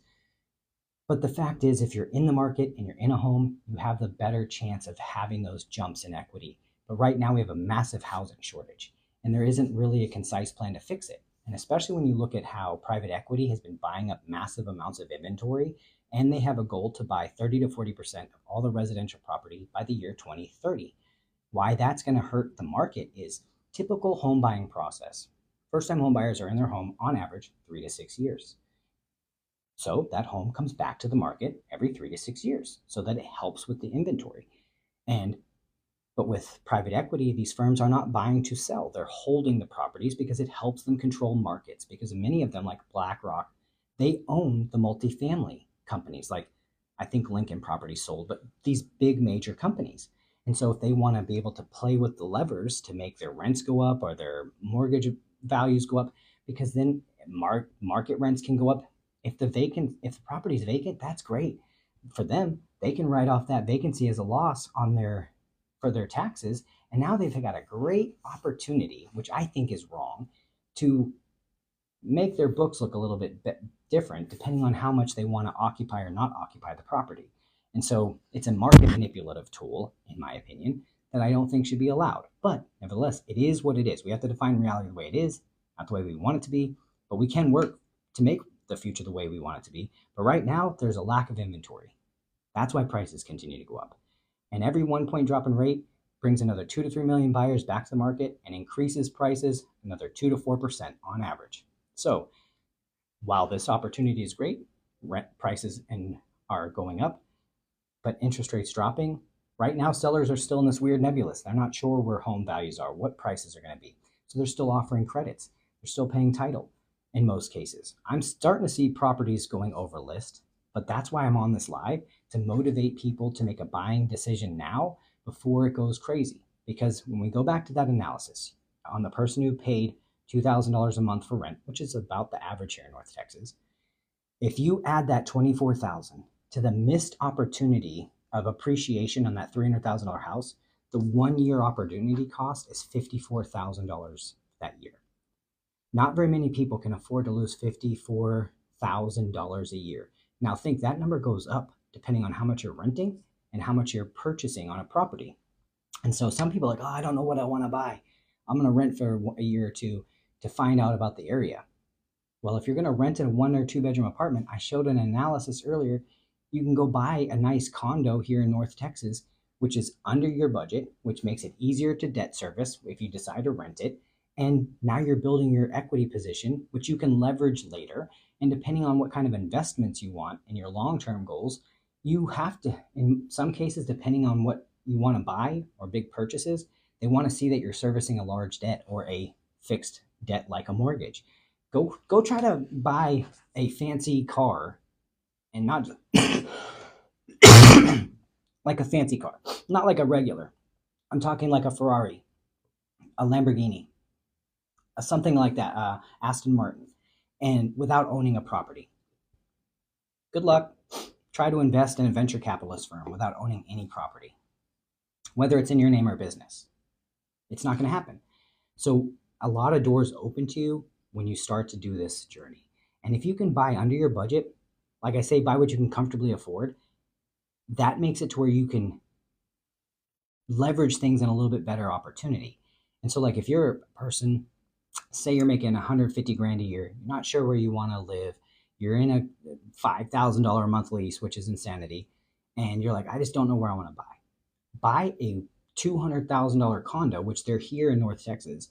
But the fact is, if you're in the market and you're in a home, you have the better chance of having those jumps in equity. But right now we have a massive housing shortage, and there isn't really a concise plan to fix it. And especially when you look at how private equity has been buying up massive amounts of inventory, and they have a goal to buy 30 to 40% of all the residential property by the year 2030. Why that's going to hurt the market is typical home buying process. First-time home buyers are in their home on average 3 to 6 years. So that home comes back to the market every 3 to 6 years so that it helps with the inventory. But with private equity, these firms are not buying to sell. They're holding the properties because it helps them control markets, because many of them, like BlackRock, they own the multifamily companies. Like I think Lincoln Property sold, but these big major companies. And so if they want to be able to play with the levers to make their rents go up or their mortgage values go up, because then market rents can go up. If the property is vacant, that's great for them. They can write off that vacancy as a loss for their taxes, and now they've got a great opportunity, which I think is wrong, to make their books look a little bit different depending on how much they want to occupy or not occupy the property. And so it's a market manipulative tool, in my opinion, that I don't think should be allowed. But nevertheless, it is what it is. We have to define reality the way it is, not the way we want it to be, but we can work to make the future the way we want it to be. But right now, there's a lack of inventory. That's why prices continue to go up. And every 1 point drop in rate brings another 2 to 3 million buyers back to the market and increases prices another 2 to 4% on average. So while this opportunity is great, rent prices are going up, but interest rates dropping, right now sellers are still in this weird nebulous. They're not sure where home values are, what prices are going to be. So they're still offering credits. They're still paying title in most cases. I'm starting to see properties going over list, but that's why I'm on this live, to motivate people to make a buying decision now before it goes crazy. Because when we go back to that analysis on the person who paid $2,000 a month for rent, which is about the average here in North Texas, if you add that $24,000 to the missed opportunity of appreciation on that $300,000 house, the 1 year opportunity cost is $54,000 that year. Not very many people can afford to lose $54,000 a year. Now think that number goes up depending on how much you're renting and how much you're purchasing on a property. And so some people are like, oh, I don't know what I want to buy. I'm going to rent for a year or two to find out about the area. Well, if you're going to rent in a 1 or 2 bedroom apartment, I showed an analysis earlier, you can go buy a nice condo here in North Texas, which is under your budget, which makes it easier to debt service if you decide to rent it. And now you're building your equity position, which you can leverage later. And depending on what kind of investments you want and your long-term goals, you have to, in some cases, depending on what you want to buy or big purchases, they want to see that you're servicing a large debt or a fixed debt like a mortgage. Go try to buy a fancy car, and not like a fancy car, not like a regular. I'm talking like a Ferrari, a Lamborghini, something like that, Aston Martin, and without owning a property. Good luck. Try to invest in a venture capitalist firm without owning any property, whether it's in your name or business. It's not going to happen. So a lot of doors open to you when you start to do this journey. And if you can buy under your budget, like I say, buy what you can comfortably afford, that makes it to where you can leverage things in a little bit better opportunity. And so like if you're a person, say you're making 150 grand a year, you're not sure where you want to live, you're in a $5,000 a month lease, which is insanity, and you're like, I just don't know where I want to buy. Buy a $200,000 condo, which they're here in North Texas,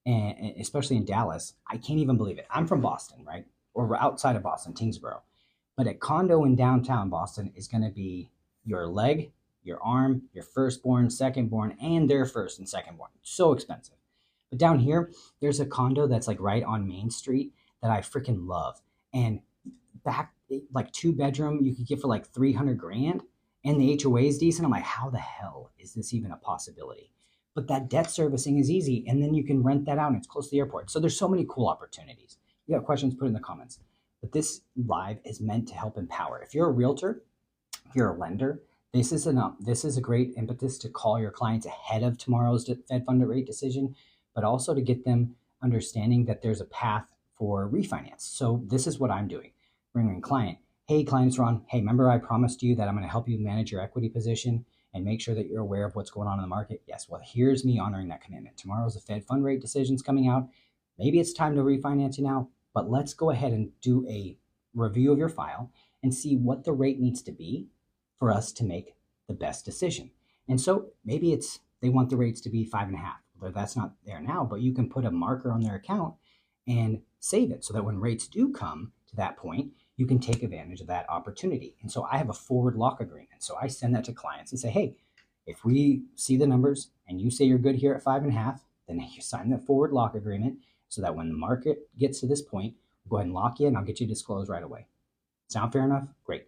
and especially in Dallas. I can't even believe it. I'm from Boston, right? Or outside of Boston, Tingsboro. But a condo in downtown Boston is going to be your leg, your arm, your firstborn, secondborn, and their first and secondborn. So expensive. But down here, there's a condo that's like right on Main Street that I freaking love. And back, like 2 bedroom, you could get for like 300 grand. And the HOA is decent. I'm like, how the hell is this even a possibility? But that debt servicing is easy. And then you can rent that out and it's close to the airport. So there's so many cool opportunities. you got questions, put in the comments. But this live is meant to help empower. If you're a realtor, if you're a lender, this is a great impetus to call your clients ahead of tomorrow's Fed fund rate decision, but also to get them understanding that there's a path for refinance. So this is what I'm doing. Bringing client, hey, client's Ron. Hey, remember I promised you that I'm going to help you manage your equity position and make sure that you're aware of what's going on in the market? Yes. Well, here's me honoring that commitment. Tomorrow's the Fed fund rate decisions coming out. Maybe it's time to refinance you now, but let's go ahead and do a review of your file and see what the rate needs to be for us to make the best decision. And so maybe it's they want the rates to be 5.5. Well, that's not there now, but you can put a marker on their account and save it so that when rates do come to that point, you can take advantage of that opportunity. And so I have a forward lock agreement. So I send that to clients and say, hey, if we see the numbers and you say you're good here at 5.5, then you sign the forward lock agreement so that when the market gets to this point, we'll go ahead and lock you and I'll get you disclosed right away. Sound fair enough? Great.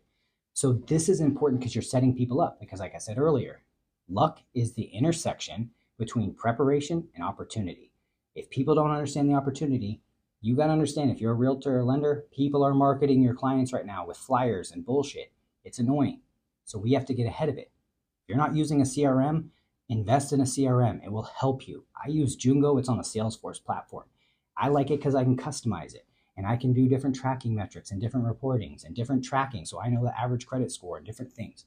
So this is important because you're setting people up because like I said earlier, luck is the intersection between preparation and opportunity. If people don't understand the opportunity, you got to understand if you're a realtor or lender, people are marketing your clients right now with flyers and bullshit. It's annoying. So we have to get ahead of it. If you're not using a CRM, invest in a CRM. It will help you. I use Jungo. It's on the Salesforce platform. I like it because I can customize it and I can do different tracking metrics and different reportings and different tracking. So I know the average credit score and different things.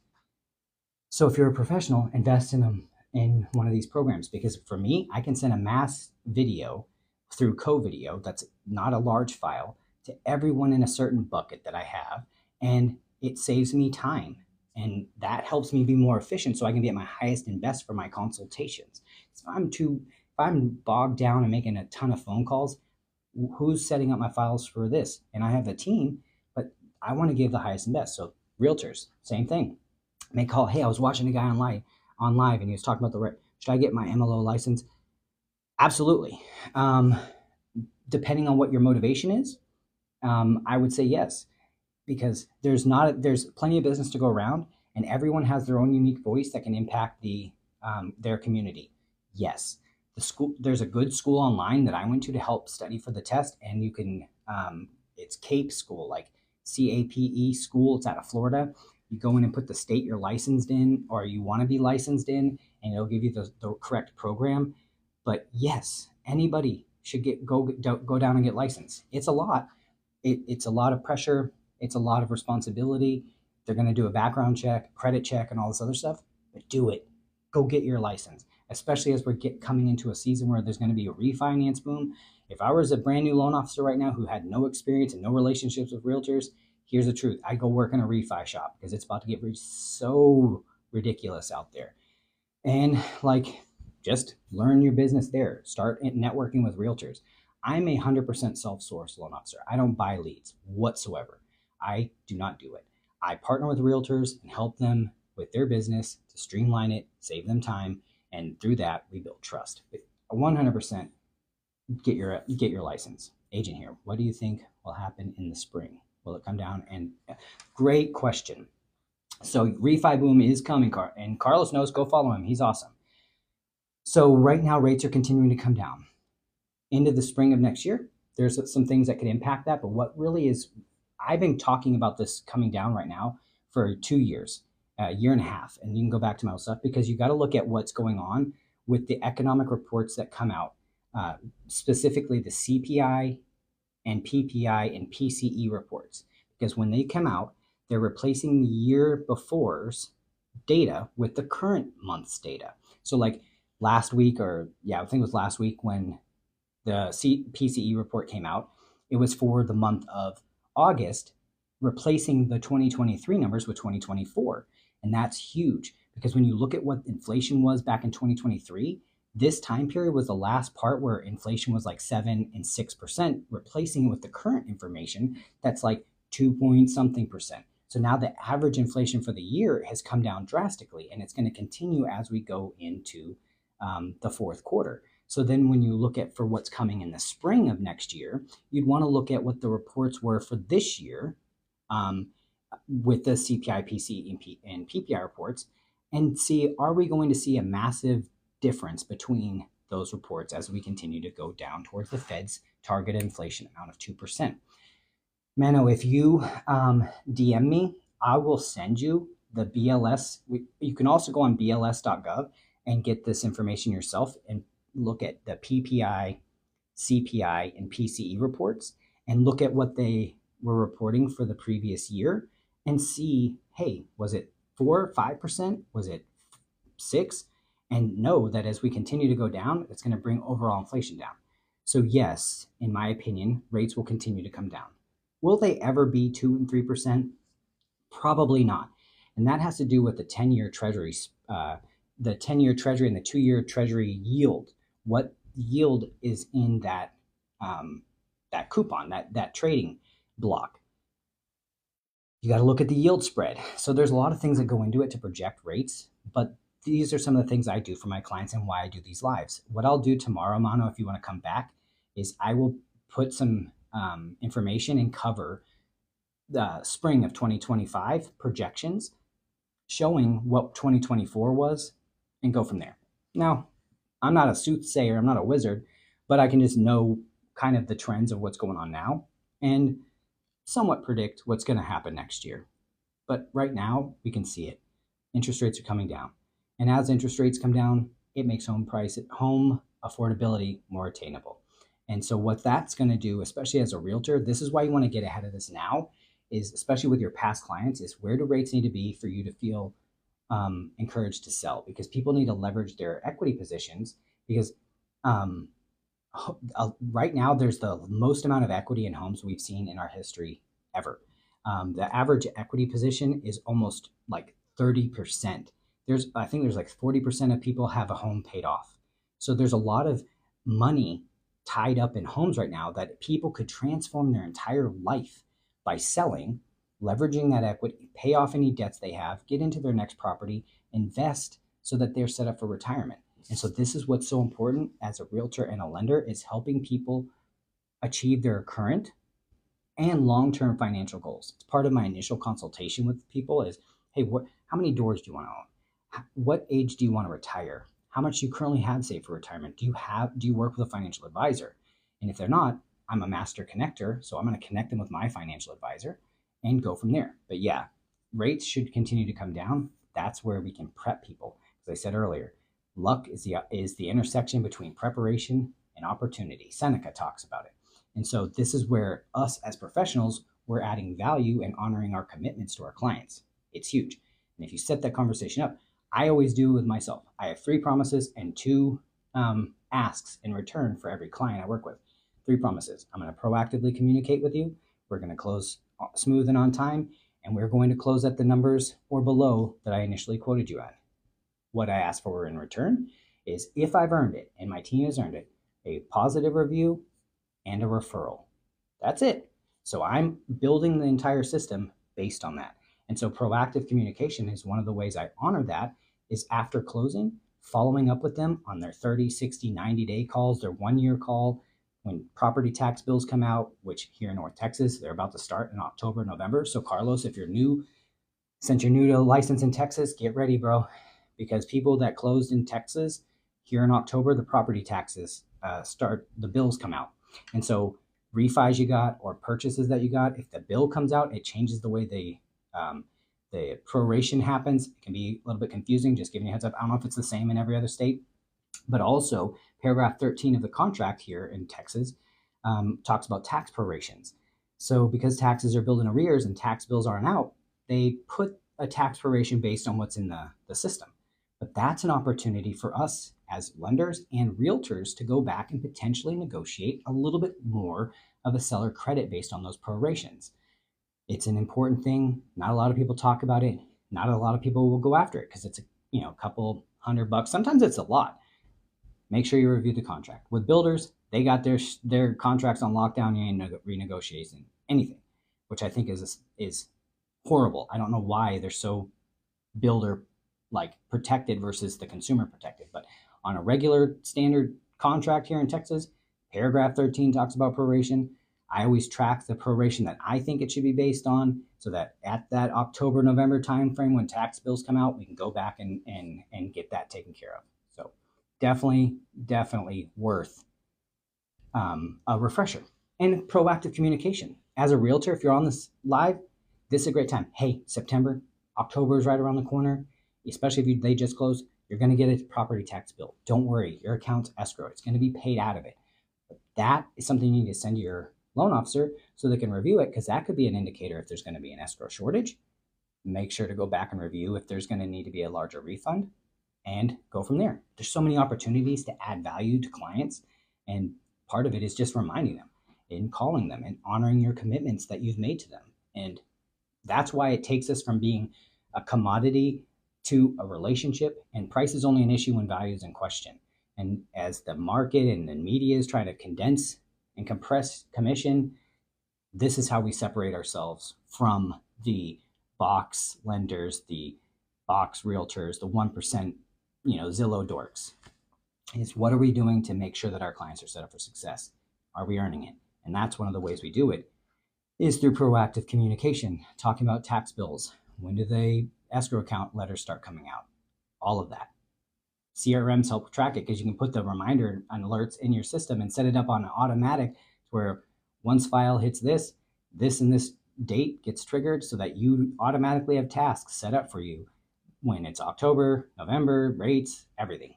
So if you're a professional, invest in them in one of these programs because for me, I can send a mass video through CoVideo, that's not a large file, to everyone in a certain bucket that I have, and it saves me time. And that helps me be more efficient so I can be at my highest and best for my consultations. So if I'm bogged down and making a ton of phone calls, who's setting up my files for this? And I have a team, but I want to give the highest and best. So realtors, same thing. May call, hey, I was watching a guy on live and he was talking about should I get my MLO license? Absolutely. Depending on what your motivation is, I would say yes, because there's plenty of business to go around, and everyone has their own unique voice that can impact their community. Yes, there's a good school online that I went to help study for the test, and you can it's CAPE school, like CAPE school. It's out of Florida. You go in and put the state you're licensed in, or you want to be licensed in, and it'll give you the correct program. But yes, anybody should go down and get licensed. It's a lot. It's a lot of pressure. It's a lot of responsibility. They're going to do a background check, credit check, and all this other stuff. But do it. Go get your license, especially as we're coming into a season where there's going to be a refinance boom. If I was a brand new loan officer right now who had no experience and no relationships with realtors, here's the truth. I'd go work in a refi shop because it's about to get so ridiculous out there. And just learn your business there. Start networking with realtors. I'm a 100% self-sourced loan officer. I don't buy leads whatsoever. I do not do it. I partner with realtors and help them with their business to streamline it, save them time, and through that we build trust. 100% get your license. Agent here, what do you think will happen in the spring? Will it come down? And great question. So refi boom is coming, and Carlos knows. Go follow him. He's awesome. So right now rates are continuing to come down. Into the spring of next year, there's some things that could impact that. But what really is, I've been talking about this coming down right now for 2 years, a year and a half. And you can go back to my stuff because you got to look at what's going on with the economic reports that come out, specifically the CPI and PPI and PCE reports. Because when they come out, they're replacing the year before's data with the current month's data. So like last week, I think it was last week when the PCE report came out, it was for the month of August, replacing the 2023 numbers with 2024. And that's huge because when you look at what inflation was back in 2023, this time period was the last part where inflation was like 7 and 6%, replacing it with the current information that's like 2 point something percent. So now the average inflation for the year has come down drastically, and it's going to continue as we go into the fourth quarter. So then when you look at for what's coming in the spring of next year, you'd want to look at what the reports were for this year with the CPI, PCE, and PPI reports and see, are we going to see a massive difference between those reports as we continue to go down towards the Fed's target inflation amount of 2%. Mano, if you DM me, I will send you the BLS. You can also go on bls.gov and get this information yourself and look at the PPI, CPI, and PCE reports and look at what they were reporting for the previous year and see, hey, was it 4, 5%? Was it 6? And know that as we continue to go down, it's going to bring overall inflation down. So yes, in my opinion, rates will continue to come down. Will they ever be 2 and 3%? Probably not. And that has to do with the 10-year treasury, the 10-year treasury and the 2-year treasury yield. What yield is in that that coupon, that trading block? You got to look at the yield spread. So there's a lot of things that go into it to project rates, but these are some of the things I do for my clients and why I do these lives. What I'll do tomorrow, Mano, if you want to come back, is I will put some information and cover the spring of 2025 projections showing what 2024 was and go from there. Now, I'm not a soothsayer, I'm not a wizard, but I can just know kind of the trends of what's going on now and somewhat predict what's going to happen next year. But right now, we can see it. Interest rates are coming down. And as interest rates come down, it makes home affordability more attainable. And so what that's going to do, especially as a realtor, this is why you want to get ahead of this now, is especially with your past clients, is where do rates need to be for you to feel encouraged to sell? Because people need to leverage their equity positions because right now there's the most amount of equity in homes we've seen in our history ever. The average equity position is almost like 30%. I think there's like 40% of people have a home paid off. So there's a lot of money tied up in homes right now that people could transform their entire life by selling, leveraging that equity, pay off any debts they have, get into their next property, invest so that they're set up for retirement. And so this is what's so important as a realtor and a lender, is helping people achieve their current and long-term financial goals. It's part of my initial consultation with people is, hey, how many doors do you want to own? What age do you want to retire? How much do you currently have saved for retirement? Do you work with a financial advisor? And if they're not, I'm a master connector, so I'm going to connect them with my financial advisor and go from there. But yeah, rates should continue to come down. That's where we can prep people. As I said earlier, luck is the intersection between preparation and opportunity. Seneca talks about it. And so this is where us as professionals, we're adding value and honoring our commitments to our clients. It's huge. And if you set that conversation up, I always do with myself. I have 3 promises and 2 asks in return for every client I work with. 3 promises. I'm going to proactively communicate with you. We're going to close smooth and on time, and we're going to close at the numbers or below that I initially quoted you at. What I ask for in return is, if I've earned it and my team has earned it, a positive review and a referral. That's it. So I'm building the entire system based on that. And so proactive communication is one of the ways I honor that, is after closing, following up with them on their 30, 60, 90-day calls, their 1-year call, when property tax bills come out, which here in North Texas, they're about to start in October, November. So Carlos, if you're new, since you're new to license in Texas, get ready, bro. Because people that closed in Texas, here in October, the property taxes the bills come out. And so refis you got or purchases that you got, if the bill comes out, it changes the way the proration happens. It can be a little bit confusing, just giving you a heads up. I don't know if it's the same in every other state, but also paragraph 13 of the contract here in Texas talks about tax prorations. So because taxes are billed in arrears and tax bills aren't out, they put a tax proration based on what's in the system. But that's an opportunity for us as lenders and realtors to go back and potentially negotiate a little bit more of a seller credit based on those prorations. It's an important thing. Not a lot of people talk about it. Not a lot of people will go after it because it's a couple $100. Sometimes it's a lot. Make sure you review the contract. With builders, they got their contracts on lockdown. You ain't renegotiating anything, which I think is horrible. I don't know why they're so builder protected versus the consumer protected. But on a regular standard contract here in Texas, paragraph 13 talks about proration. I always track the proration that I think it should be based on, so that at that October, November timeframe when tax bills come out, we can go back and get that taken care of. So definitely worth a refresher and proactive communication. As a realtor, if you're on this live, this is a great time. Hey, September, October is right around the corner, especially if they just closed. You're going to get a property tax bill. Don't worry, your account's escrow. It's going to be paid out of it. But that is something you need to send to your loan officer so they can review it, because that could be an indicator if there's going to be an escrow shortage. Make sure to go back and review if there's going to need to be a larger refund and go from there. There's so many opportunities to add value to clients, and part of it is just reminding them and calling them and honoring your commitments that you've made to them. And that's why it takes us from being a commodity to a relationship, and price is only an issue when value is in question. And as the market and the media is trying to condense and compress commission, this is how we separate ourselves from the box lenders, the box realtors, the 1%, Zillow dorks. Is what are we doing to make sure that our clients are set up for success? Are we earning it? And that's one of the ways we do it, is through proactive communication, talking about tax bills. When do the escrow account letters start coming out? All of that. CRMs help track it because you can put the reminder and alerts in your system and set it up on automatic, where once file hits this and this date gets triggered, so that you automatically have tasks set up for you when it's October, November, rates, everything.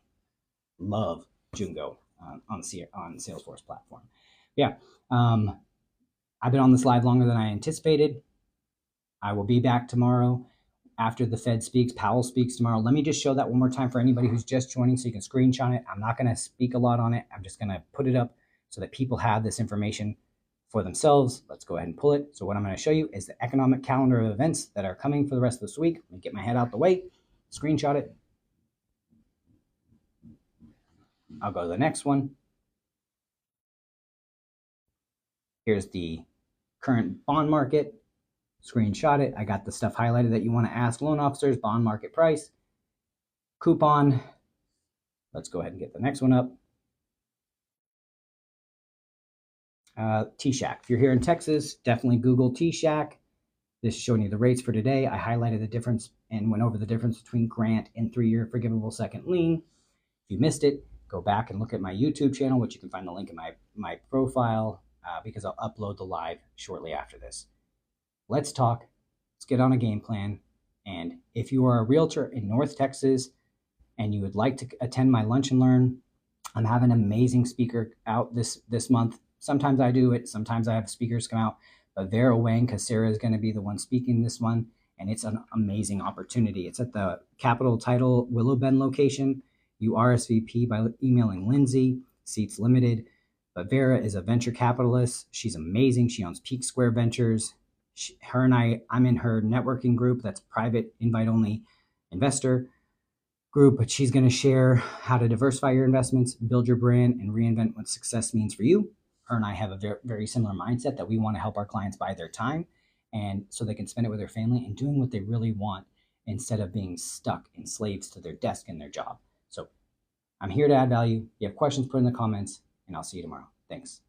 Love Jungo on Salesforce platform. Yeah. I've been on this live longer than I anticipated. I will be back tomorrow after the Fed speaks. Powell speaks tomorrow. Let me just show that one more time for anybody who's just joining so you can screenshot it. I'm not going to speak a lot on it. I'm just going to put it up so that people have this information for themselves. Let's go ahead and pull it. So what I'm going to show you is the economic calendar of events that are coming for the rest of this week. Let me get my head out the way, screenshot it. I'll go to the next one. Here's the current bond market. Screenshot it. I got the stuff highlighted that you want to ask loan officers. Bond market price, coupon. Let's go ahead and get the next one up. T-Shack. If you're here in Texas, definitely Google T-Shack. This is showing you the rates for today. I highlighted the difference and went over the difference between grant and 3-year forgivable second lien. If you missed it, go back and look at my YouTube channel, which you can find the link in my profile, because I'll upload the live shortly after this. Let's talk. Let's get on a game plan. And if you are a realtor in North Texas and you would like to attend my Lunch and Learn, I'm having an amazing speaker out this month. Sometimes I do it. Sometimes I have speakers come out. But Vera Wang Casera is going to be the one speaking this one. And it's an amazing opportunity. It's at the Capital Title Willow Bend location. You RSVP by emailing Lindsay. Seats limited. But Vera is a venture capitalist. She's amazing. She owns Peak Square Ventures. I'm in her networking group. That's private, invite-only investor group. But she's going to share how to diversify your investments, build your brand, and reinvent what success means for you. Her and I have a very, very similar mindset that we want to help our clients buy their time, and so they can spend it with their family and doing what they really want instead of being stuck in slaves to their desk and their job. So I'm here to add value. If you have questions, put in the comments, and I'll see you tomorrow. Thanks.